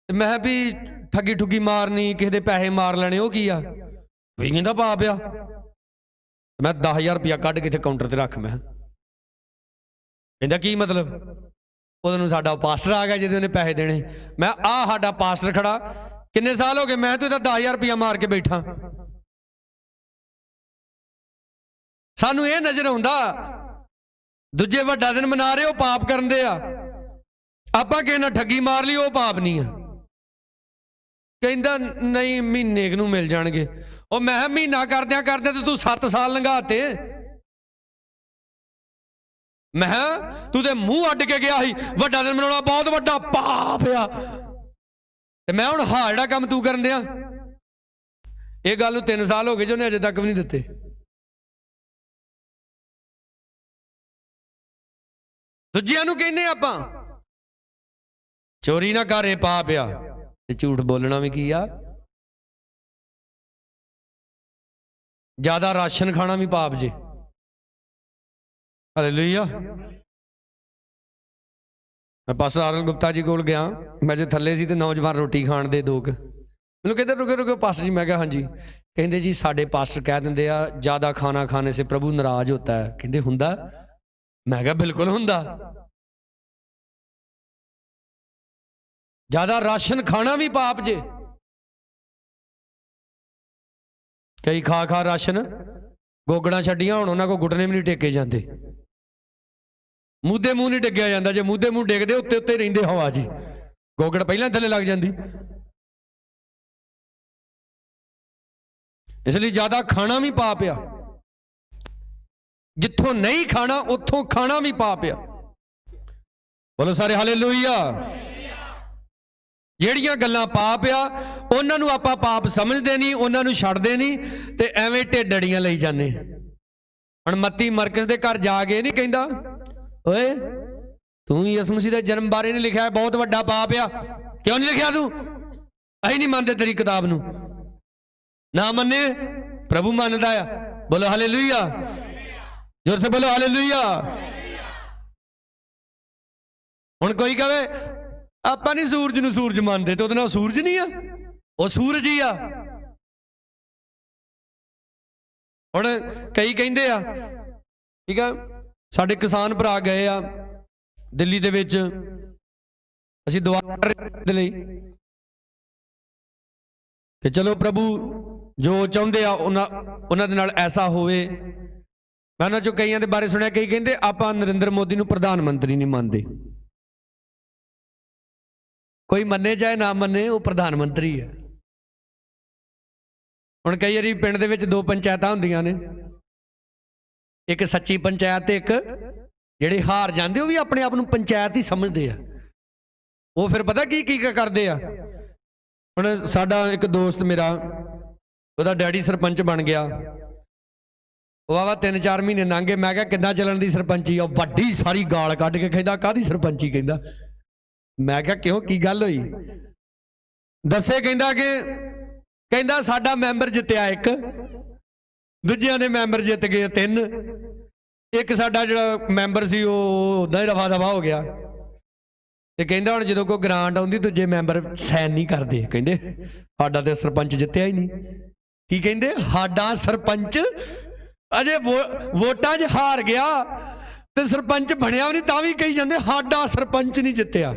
मैं भी ठगी ठुगी मारनी, किसी दे पैसे मार लेने, वो की आ, कोई कहंदा पाप आ। मैं 10,000 रुपया कढ़ के इत्थे काउंटर ते रख, मैं कहंदा की मतलब? उदों साडा पास्टर आ गया जिहदे उहने पैसे देने। मैं आ साडा पास्टर खड़ा, किन्ने साल हो गए मैं तो इहदा 10,000 रुपया मार के बैठा। सानू ये नजर आउंदा दूजे वड्डा दिन मना रहे हो पाप करन दे आ, आपां किसे नाल ठगी मार ली वो पाप नहीं है। कहंदा नहीं महीने नूं मिल जाणगे। ਉਹ मैं महीना करद्या करदे तो तू 7 साल लंघाते। मैं तू ते मूँह अड्ड के गया ही, वड्डा दिन मनाउणा बहुत वड्डा पाप आ, ते मैं हुण हा जिहड़ा काम तू करन दिया। ये गल 3 साल हो गए जो उन्हें अजे तक भी नहीं दिते। दूजियां नूं कहने आपां चोरी ना कर, पाप आ, ते झूठ बोलना भी की आ। ज्यादा राशन खाना भी पाप जे। हालेलुया। मैं पास्टर आरएल गुप्ता जी कोल गया, मैं जो थले सी ते नौजवान रोटी खाण दे 2 मैनूं कहते रुके रुके पास्टर जी। मैं कहा हाँ जी। कहते जी साडे पास्टर कह दिंदे आ ज्यादा खाना खाने से प्रभु नाराज होता है। कहते हुंदा? मैं कहा बिल्कुल हुंदा। ज्यादा राशन खाना भी पाप जे। कई खा खा राशन गोगड़ा छड्डियां, हुण उन्हां को घुटने भी नहीं टेके जाते, मूधे मूँह नहीं टेकिया जाता। जे मूधे मूँह टेकदे उत्ते उत्ते रहिंदे हवा जी, गोगड़ पहलां थले लग जाती। इसलिए ज्यादा खाना भी पाप आ। जिथों नहीं खाना उत्थों खाना भी पाप आ। बोलो सारे हालेलुया। ਜਿਹੜੀਆਂ ਗੱਲਾਂ ਪਾਪ ਆ ਉਹਨਾਂ ਨੂੰ ਆਪਾਂ ਪਾਪ ਸਮਝਦੇ ਨਹੀਂ, ਉਹਨਾਂ ਨੂੰ ਛੱਡਦੇ ਨਹੀਂ ਤੇ ਐਵੇਂ ਢੇਡੜੀਆਂ ਲਈ ਜਾਂਦੇ। ਹੁਣ ਮੱਤੀ ਮਰਕਜ਼ ਦੇ ਘਰ ਜਾ ਕੇ ਨਹੀਂ ਕਹਿੰਦਾ ਓਏ ਤੂੰ ਯਿਸੂ ਮਸੀਹ ਦੇ ਜਨਮ ਬਾਰੇ ਨਹੀਂ ਲਿਖਿਆ, ਬਹੁਤ ਵੱਡਾ ਪਾਪ ਆ, ਕਿਉਂ ਨਹੀਂ ਲਿਖਿਆ ਤੂੰ? ਅਸੀਂ ਨਹੀਂ ਮੰਨਦੇ ਤੇਰੀ ਕਿਤਾਬ ਨੂੰ। ਨਾ ਮੰਨੇ ਪ੍ਰਭੂ ਮੰਨਦਾ ਆ। ਬੋਲੋ ਹਾਲੇਲੂਇਆ, ਜ਼ੋਰ ਸੇ ਬੋਲੋ ਹਾਲੇਲੂਇਆ। ਹੁਣ ਕੋਈ ਕਹੇ ਆਪਾਂ ਨਹੀਂ ਸੂਰਜ ਨੂੰ ਸੂਰਜ ਮੰਨਦੇ, ਤੇ ਉਹਦੇ ਨਾਲ ਸੂਰਜ ਨਹੀਂ ਆ, ਉਹ ਸੂਰਜ ਹੀ ਆ। ਹੁਣ ਕਈ ਕਹਿੰਦੇ ਆ ਠੀਕ ਆ, ਸਾਡੇ ਕਿਸਾਨ ਭਰਾ ਗਏ ਆ ਦਿੱਲੀ ਦੇ ਵਿੱਚ, ਅਸੀਂ ਦੁਆ ਦੇ ਲਈ ਤੇ ਚਲੋ ਪ੍ਰਭੂ ਜੋ ਚਾਹੁੰਦੇ ਆ ਉਹਨਾਂ ਦੇ ਨਾਲ ਐਸਾ ਹੋਵੇ। ਮੈਂ ਉਹਨਾਂ ਚੋਂ ਕਈਆਂ ਦੇ ਬਾਰੇ ਸੁਣਿਆ, ਕਈ ਕਹਿੰਦੇ ਆਪਾਂ ਨਰਿੰਦਰ ਮੋਦੀ ਨੂੰ ਪ੍ਰਧਾਨ ਮੰਤਰੀ ਨਹੀਂ ਮੰਨਦੇ। कोई मन्ने चाहे ना मन्ने वो प्रधानमंत्री है। हुण कई वारी पिंड दे विच 2 पंचायतां हुंदियां ने, एक सच्ची पंचायत, एक जिहड़े हार जांदे वो भी अपने आप नूं पंचायत ही समझदे आ। वो फिर पता की करदे आ। हुण साडा एक दोस्त मेरा, ਉਹਦਾ डैडी सरपंच बन गया, ਉਹ आवा 3-4 महीने लंघे। मैं कहा किद्दां चलण दी सरपंची? ਉਹ ਵੱਡੀ सारी गाल कढ के कहंदा काहदी सरपंची? कहंदा मैं क्या क्यों की गल हुई? दसे कहंदा कि कहंदा साडा मैंबर जित्या 1, दूजियां दे मैंबर जित गए 3, एक साडा जिहड़ा मैंबर सी उदां ही रफा दफा हो गया। ते कहंदा हुण जदों कोई ग्रांट आउंदी दूजे मैंबर साइन नहीं करदे, कहंदे साडा ते सरपंच जित्या ही नहीं। की कहंदे? साडा सरपंच अजे वोटां 'च हार गया ते सरपंच बनिया भी नहीं, तां भी कही जांदे साडा सरपंच नहीं जित्या।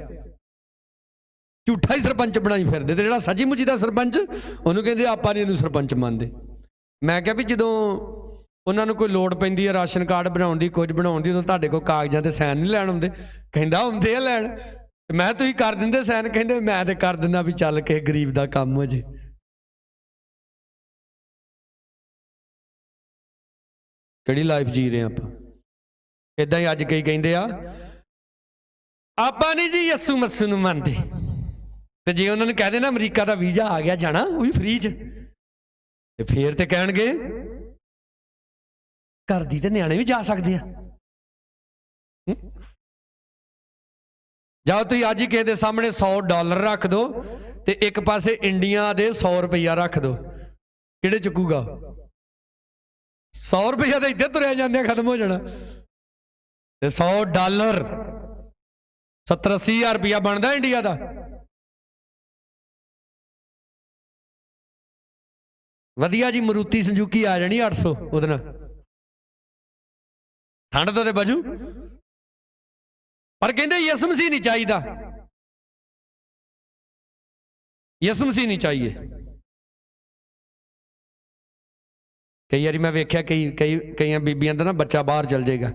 झूठा ही सरपंच बनाई फिरदे, ते जिहड़ा सच्ची मुची दा सरपंच ਉਹਨੂੰ ਕਹਿੰਦੇ ਆਪਾਂ ਨਹੀਂ ਇਹਨੂੰ ਸਰਪੰਚ ਮੰਨਦੇ। ਮੈਂ ਕਿਹਾ ਵੀ ਜਦੋਂ ਉਹਨਾਂ ਨੂੰ ਕੋਈ ਲੋੜ ਪੈਂਦੀ ਹੈ ਰਾਸ਼ਨ ਕਾਰਡ ਬਣਾਉਣ ਦੀ, ਕੁਝ ਬਣਾਉਣ ਦੀ, ਉਦੋਂ ਤੁਹਾਡੇ ਕੋਲ ਕਾਗਜ਼ਾਂ ਤੇ ਸਾਈਨ ਨਹੀਂ ਲੈਣ ਆਉਂਦੇ? ਕਹਿੰਦਾ ਆਉਂਦੇ ਆ ਲੈਣ। ਮੈਂ ਤੁਸੀਂ ਕਰ ਦਿੰਦੇ ਸਾਈਨ? ਕਹਿੰਦੇ ਮੈਂ ਤੇ ਕਰ ਦਿੰਦਾ ਵੀ ਚੱਲ ਕੇ ਗਰੀਬ ਦਾ ਕੰਮ ਹੋ ਜੇ। ਕਿਹੜੀ ਲਾਈਫ ਜੀ ਰਹੇ ਆਪਾਂ? ਇਦਾਂ ਹੀ ਅੱਜ ਕਈ ਕਹਿੰਦੇ ਆ ਆਪਾਂ ਨਹੀਂ ਜੀ ਯਿਸੂ ਮਸੀਹ ਨੂੰ ਮੰਨਦੇ, ਤੇ ਜੇ ਉਹਨਾਂ ਨੂੰ ਕਹਿ ਦੇਣਾ ਅਮਰੀਕਾ ਦਾ ਵੀਜ਼ਾ ਆ ਗਿਆ ਜਾਣਾ ਉਹ ਵੀ ਫ੍ਰੀ 'ਚ, ਤੇ ਫੇਰ ਤੇ ਕਹਿਣਗੇ ਘਰ ਦੀ ਤੇ ਨਿਆਣੇ ਵੀ ਜਾ ਸਕਦੇ ਆ। ਜਾਓ ਤੁਸੀਂ ਅੱਜ ਹੀ ਕਿਸੇ ਦੇ ਸਾਹਮਣੇ $100 ਰੱਖ ਦਿਓ ਤੇ ਇੱਕ ਪਾਸੇ ਇੰਡੀਆ ਦੇ 100 ਰੁਪਈਆ ਰੱਖ ਦਿਓ, ਕਿਹੜੇ ਚੁੱਕੂਗਾ? 100 ਰੁਪਈਆ ਤਾਂ ਇੱਥੇ ਤੁਰਿਆ ਜਾਂਦੇ ਖਤਮ ਹੋ ਜਾਣਾ। ਤੇ $100 70-80 ਹਜ਼ਾਰ ਰੁਪਇਆ ਬਣਦਾ ਇੰਡੀਆ ਦਾ। ਵਧੀਆ ਜੀ ਮਰੂਤੀ ਸੰਜੂਕੀ ਆ ਜਾਣੀ 800 ਉਹਦੇ ਨਾਲ, ਠੰਡ ਤੋਂ ਤੇ ਬਚੂ। ਪਰ ਕਹਿੰਦੇ ਯਿਸੂ ਮਸੀਹ ਨਹੀਂ ਚਾਹੀਦਾ, ਯਿਸੂ ਮਸੀਹ ਨਹੀਂ ਚਾਹੀਏ। ਕਈ ਵਾਰੀ ਮੈਂ ਵੇਖਿਆ ਕਈਆਂ ਬੀਬੀਆਂ ਦਾ ਨਾ ਬੱਚਾ ਬਾਹਰ ਚਲ ਜਾਏਗਾ,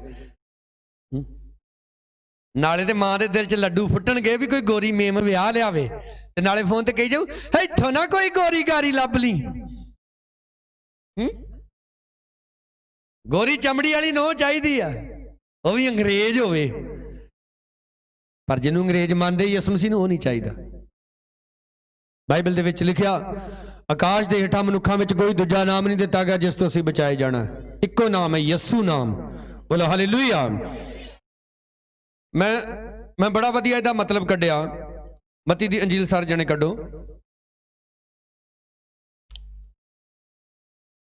ਨਾਲੇ ਤੇ ਮਾਂ ਦੇ ਦਿਲ 'ਚ ਲੱਡੂ ਫੁੱਟਣਗੇ ਵੀ ਕੋਈ ਗੋਰੀ ਮੇਮ ਵਿਆਹ ਲਿਆਵੇ, ਤੇ ਨਾਲੇ ਫੋਨ ਤੇ ਕਹੀ ਜਾਊ ਇੱਥੋਂ ਨਾ ਕੋਈ ਗੋਰੀ ਗਾਰੀ ਲੱਭ ਲਈ। ਗੋਰੀ ਚਮੜੀ ਵਾਲੀ ਨੋ ਚਾਹੀਦੀ ਆ, ਉਹ ਵੀ ਅੰਗਰੇਜ਼ ਹੋਵੇ। ਪਰ ਜਿਹਨੂੰ ਅੰਗਰੇਜ਼ ਮੰਨਦੇ ਯਿਸੂ ਮਸੀਹ ਨੂੰ, ਉਹ ਨਹੀਂ ਚਾਹੀਦਾ। ਬਾਈਬਲ ਦੇ ਵਿੱਚ ਲਿਖਿਆ, ਆਕਾਸ਼ ਦੇ ਹੇਠਾਂ ਮਨੁੱਖਾਂ ਵਿੱਚ ਕੋਈ ਦੂਜਾ ਨਾਮ ਨਹੀਂ ਦਿੱਤਾ ਗਿਆ ਜਿਸ ਤੋਂ ਅਸੀਂ ਬਚਾਏ ਜਾਣਾ। ਇੱਕੋ ਨਾਮ ਹੈ, ਯਿਸੂ ਨਾਮ। ਬੋਲੋ ਹਾਲੇਲੂਇਆ। ਮੈਂ ਬੜਾ ਵਧੀਆ ਇਹਦਾ ਮਤਲਬ ਕੱਢਿਆ। ਮਤੀ ਦੀ ਅੰਜੀਲ ਸਾਰੇ ਜਣੇ ਕੱਢੋ,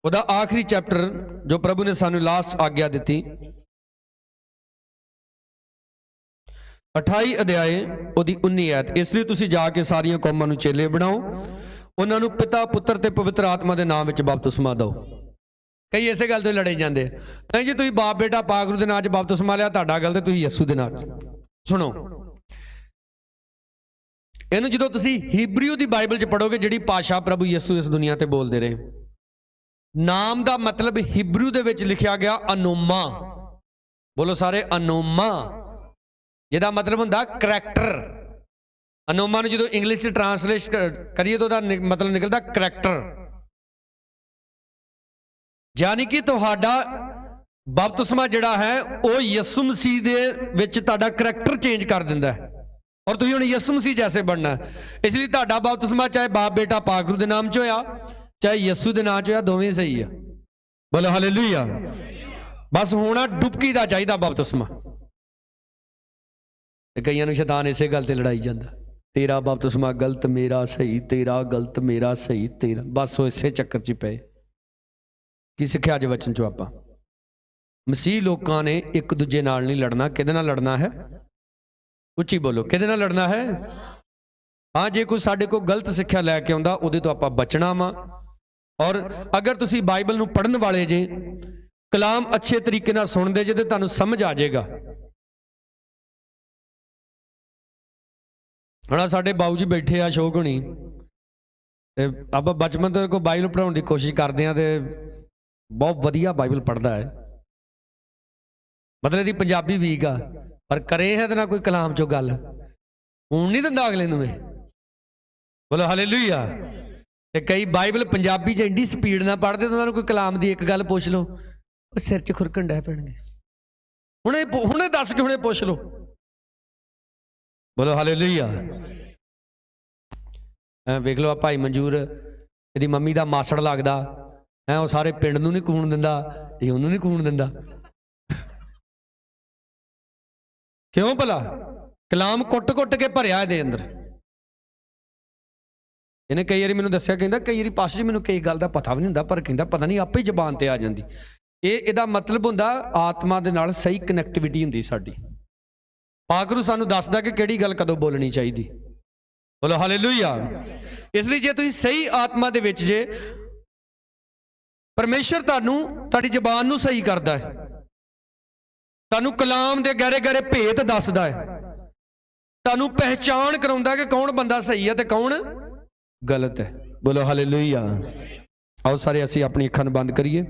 ਉਹਦਾ ਆਖਰੀ ਚੈਪਟਰ ਜੋ ਪ੍ਰਭੂ ਨੇ ਸਾਨੂੰ ਲਾਸਟ ਆਗਿਆ ਦਿੱਤੀ, 28 ਅਧਿਆਏ ਉਹਦੀ 19 ਐਤ। ਇਸ ਲਈ ਤੁਸੀਂ ਜਾ ਕੇ ਸਾਰੀਆਂ ਕੌਮਾਂ ਨੂੰ ਚੇਲੇ ਬਣਾਓ, ਉਹਨਾਂ ਨੂੰ ਪਿਤਾ ਪੁੱਤਰ ਤੇ ਪਵਿੱਤਰ ਆਤਮਾ ਦੇ ਨਾਮ ਵਿੱਚ ਬਪਤਿਸਮਾ ਦਿਓ। ਕਈ ਇਸੇ ਗੱਲ ਤੋਂ ਲੜੇ ਜਾਂਦੇ, ਨਹੀਂ ਜੀ ਤੁਸੀਂ ਬਾਪ ਬੇਟਾ ਪਾਗਰੂ ਦੇ ਨਾਂ 'ਚ ਬਪਤਿਸਮਾ ਲਿਆ, ਤੁਹਾਡਾ ਗੱਲ ਤੇ ਤੁਸੀਂ ਯਿਸੂ ਦੇ ਨਾਂ 'ਚ। ਸੁਣੋ, ਇਹਨੂੰ ਜਦੋਂ ਤੁਸੀਂ ਹੀਬਰੂ ਦੀ ਬਾਈਬਲ 'ਚ ਪੜੋਗੇ, ਜਿਹੜੀ ਭਾਸ਼ਾ ਪ੍ਰਭੂ ਯਿਸੂ ਇਸ ਦੁਨੀਆ ਤੇ ਬੋਲਦੇ ਰਹੇ, ਨਾਮ ਦਾ ਮਤਲਬ ਹੀਬਰੂ ਦੇ ਵਿੱਚ ਲਿਖਿਆ ਗਿਆ ਅਨੋਮਾ। ਬੋਲੋ ਸਾਰੇ ਅਨੋਮਾ, ਜਿਹਦਾ ਮਤਲਬ ਹੁੰਦਾ ਕਰੈਕਟਰ। ਅਨੋਮਾ ਨੂੰ ਜਦੋਂ ਇੰਗਲਿਸ਼ 'ਚ ਟ੍ਰਾਂਸਲੇਟ ਕਰੀਏ ਤਾਂ ਉਹਦਾ ਮਤਲਬ ਨਿਕਲਦਾ ਕਰੈਕਟਰ। ਯਾਨੀ ਕਿ ਤੁਹਾਡਾ ਬਪਤਿਸਮਾ ਜਿਹੜਾ ਹੈ ਉਹ ਯਿਸੂ ਮਸੀਹ ਦੇ ਵਿੱਚ ਤੁਹਾਡਾ ਕਰੈਕਟਰ ਚੇਂਜ ਕਰ ਦਿੰਦਾ ਹੈ, ਔਰ ਤੁਸੀਂ ਹੁਣ ਯਿਸੂ ਮਸੀਹ ਜੈਸੇ ਬਣਨਾ। ਇਸ ਲਈ ਤੁਹਾਡਾ ਬਪਤਿਸਮਾ ਚਾਹੇ ਬਾਪ ਬੇਟਾ ਪਾਗਰੂ ਦੇ ਨਾਮ 'ਚ ਹੋਇਆ, ਚਾਹੇ ਯਿਸੂ ਦੇ ਨਾਂ 'ਚ ਹੋਇਆ, ਦੋਵੇਂ ਸਹੀ ਆ। ਬੋਲੋ ਹਾਲੇਲੂਇਆ। ਬਸ ਹੋਣਾ ਡੁਬਕੀ ਦਾ ਚਾਹੀਦਾ ਬਪਤਿਸਮਾ। ਤੇ ਕਈਆਂ ਨੂੰ ਸ਼ੈਤਾਨ ਇਸੇ ਗੱਲ ਤੇ ਲੜਾਈ ਜਾਂਦਾ, ਤੇਰਾ ਬਪਤਿਸਮਾ ਗਲਤ, ਮੇਰਾ ਸਹੀ, ਤੇਰਾ ਗਲਤ, ਮੇਰਾ ਸਹੀ, ਤੇਰਾ। ਬਸ ਉਹ ਇਸੇ ਚੱਕਰ 'ਚ ਪਏ। ਕੀ ਸਿੱਖਿਆ ਅੱਜ ਵਚਨ 'ਚੋਂ ਆਪਾਂ? ਮਸੀਹ ਲੋਕਾਂ ਨੇ ਇੱਕ ਦੂਜੇ ਨਾਲ ਨਹੀਂ ਲੜਨਾ। ਕਿਹਦੇ ਨਾਲ ਲੜਨਾ ਹੈ? ਉੱਚੀ ਬੋਲੋ, ਕਿਹਦੇ ਨਾਲ ਲੜਨਾ ਹੈ? ਹਾਂ, ਜੇ ਕੋਈ ਸਾਡੇ ਕੋਲ ਗਲਤ ਸਿੱਖਿਆ ਲੈ ਕੇ ਆਉਂਦਾ, ਉਹਦੇ ਤੋਂ ਆਪਾਂ ਬਚਣਾ ਵਾ। ਔਰ ਅਗਰ ਤੁਸੀਂ ਬਾਈਬਲ ਨੂੰ ਪੜ੍ਹਨ ਵਾਲੇ ਜੇ, ਕਲਾਮ ਅੱਛੇ ਤਰੀਕੇ ਨਾਲ ਸੁਣਦੇ ਜੇ, ਤੇ ਤੁਹਾਨੂੰ ਸਮਝ ਆ ਜਾਏਗਾ। ਹੁਣ ਸਾਡੇ ਬਾਊ ਜੀ ਬੈਠੇ ਆ, ਸ਼ੋਕ ਹੋਣੀ, ਤੇ ਆਪਾਂ ਬਚਪਨ ਤੋਂ ਕੋਈ ਬਾਈਬਲ ਪੜ੍ਹਾਉਣ ਦੀ ਕੋਸ਼ਿਸ਼ ਕਰਦੇ ਆ, ਤੇ ਬਹੁਤ ਵਧੀਆ ਬਾਈਬਲ ਪੜ੍ਹਦਾ ਹੈ। ਮਤਲਬ ਇਹਦੀ ਪੰਜਾਬੀ ਵੀਕ ਆ, ਪਰ ਕਰੇ ਹੈ ਤੇ ਨਾ ਕੋਈ ਕਲਾਮ ਚੋਂ ਗੱਲ, ਹੁਣ ਨਹੀਂ ਦਿੰਦਾ ਅਗਲੇ ਨੂੰ ਇਹ। ਬੋਲੋ ਹਾਲੇਲੂਇਆ। ਤੇ ਕਈ ਬਾਈਬਲ ਪੰਜਾਬੀ 'ਚ ਇੰਨੀ ਸਪੀਡ ਨਾਲ ਪੜ੍ਹਦੇ, ਤਾਂ ਉਹਨਾਂ ਨੂੰ ਕੋਈ ਕਲਾਮ ਦੀ ਇੱਕ ਗੱਲ ਪੁੱਛ ਲਓ, ਉਹ ਸਿਰ 'ਚ ਖੁਰਕਣ ਡੈ ਪੈਣਗੇ। ਹੁਣੇ ਦੱਸ ਕੇ ਹੁਣੇ ਪੁੱਛ ਲਓ। ਬੋਲੋ ਹਾਲੇਲੂਇਆ। ਵੇਖ ਲਓ, ਆ ਭਾਈ ਮਨਜੂਰ, ਇਹਦੀ ਮੰਮੀ ਦਾ ਮਾਸੜ ਲੱਗਦਾ ਹੈ, ਉਹ ਸਾਰੇ ਪਿੰਡ ਨੂੰ ਨਹੀਂ ਕੂਣ ਦਿੰਦਾ, ਇਹ ਉਹਨੂੰ ਨਹੀਂ ਕੂਣ ਦਿੰਦਾ। ਕਿਉਂ ਭਲਾ? ਕਲਾਮ ਕੁੱਟ-ਕੁੱਟ ਕੇ ਭਰਿਆ ਇਹਦੇ ਅੰਦਰ। ਇਹਨੇ ਕਈ ਵਾਰੀ ਮੈਨੂੰ ਦੱਸਿਆ, ਕਹਿੰਦਾ ਕਈ ਵਾਰੀ ਪਾਸਟਰ ਜੀ ਮੈਨੂੰ ਕਈ ਗੱਲ ਦਾ ਪਤਾ ਵੀ ਨਹੀਂ ਹੁੰਦਾ, ਪਰ ਕਹਿੰਦਾ ਪਤਾ ਨਹੀਂ ਆਪੇ ਹੀ ਜ਼ਬਾਨ ਤੇ ਆ ਜਾਂਦੀ। ਇਹਦਾ ਮਤਲਬ ਹੁੰਦਾ ਆਤਮਾ ਦੇ ਨਾਲ ਸਹੀ ਕਨੈਕਟੀਵਿਟੀ ਹੁੰਦੀ ਸਾਡੀ। ਪਾਕਰੂ ਸਾਨੂੰ ਦੱਸਦਾ ਕਿ ਕਿਹੜੀ ਗੱਲ ਕਦੋਂ ਬੋਲਣੀ ਚਾਹੀਦੀ। ਬੋਲੋ ਹਾਲੇਲੂਇਆ। ਇਸ ਲਈ ਜੇ ਤੁਸੀਂ ਸਹੀ ਆਤਮਾ ਦੇ ਵਿੱਚ ਜੇ, ਪਰਮੇਸ਼ਰ ਤੁਹਾਡੀ ਜ਼ਬਾਨ ਨੂੰ ਸਹੀ ਕਰਦਾ ਹੈ, ਤੁਹਾਨੂੰ ਕਲਾਮ ਦੇ ਗਹਿਰੇ ਗਹਿਰੇ ਭੇਤ ਦੱਸਦਾ ਹੈ, ਤੁਹਾਨੂੰ ਪਹਿਚਾਣ ਕਰਾਉਂਦਾ ਕਿ ਕੌਣ ਬੰਦਾ ਸਹੀ ਹੈ ਤੇ ਕੌਣ ਗਲਤ ਹੈ। ਬੋਲੋ ਹਾਲੇਲੂਇਆ। ਆਓ ਸਾਰੇ ਅਸੀਂ ਆਪਣੀ ਅੱਖਾਂ ਨੂੰ ਬੰਦ ਕਰੀਏ।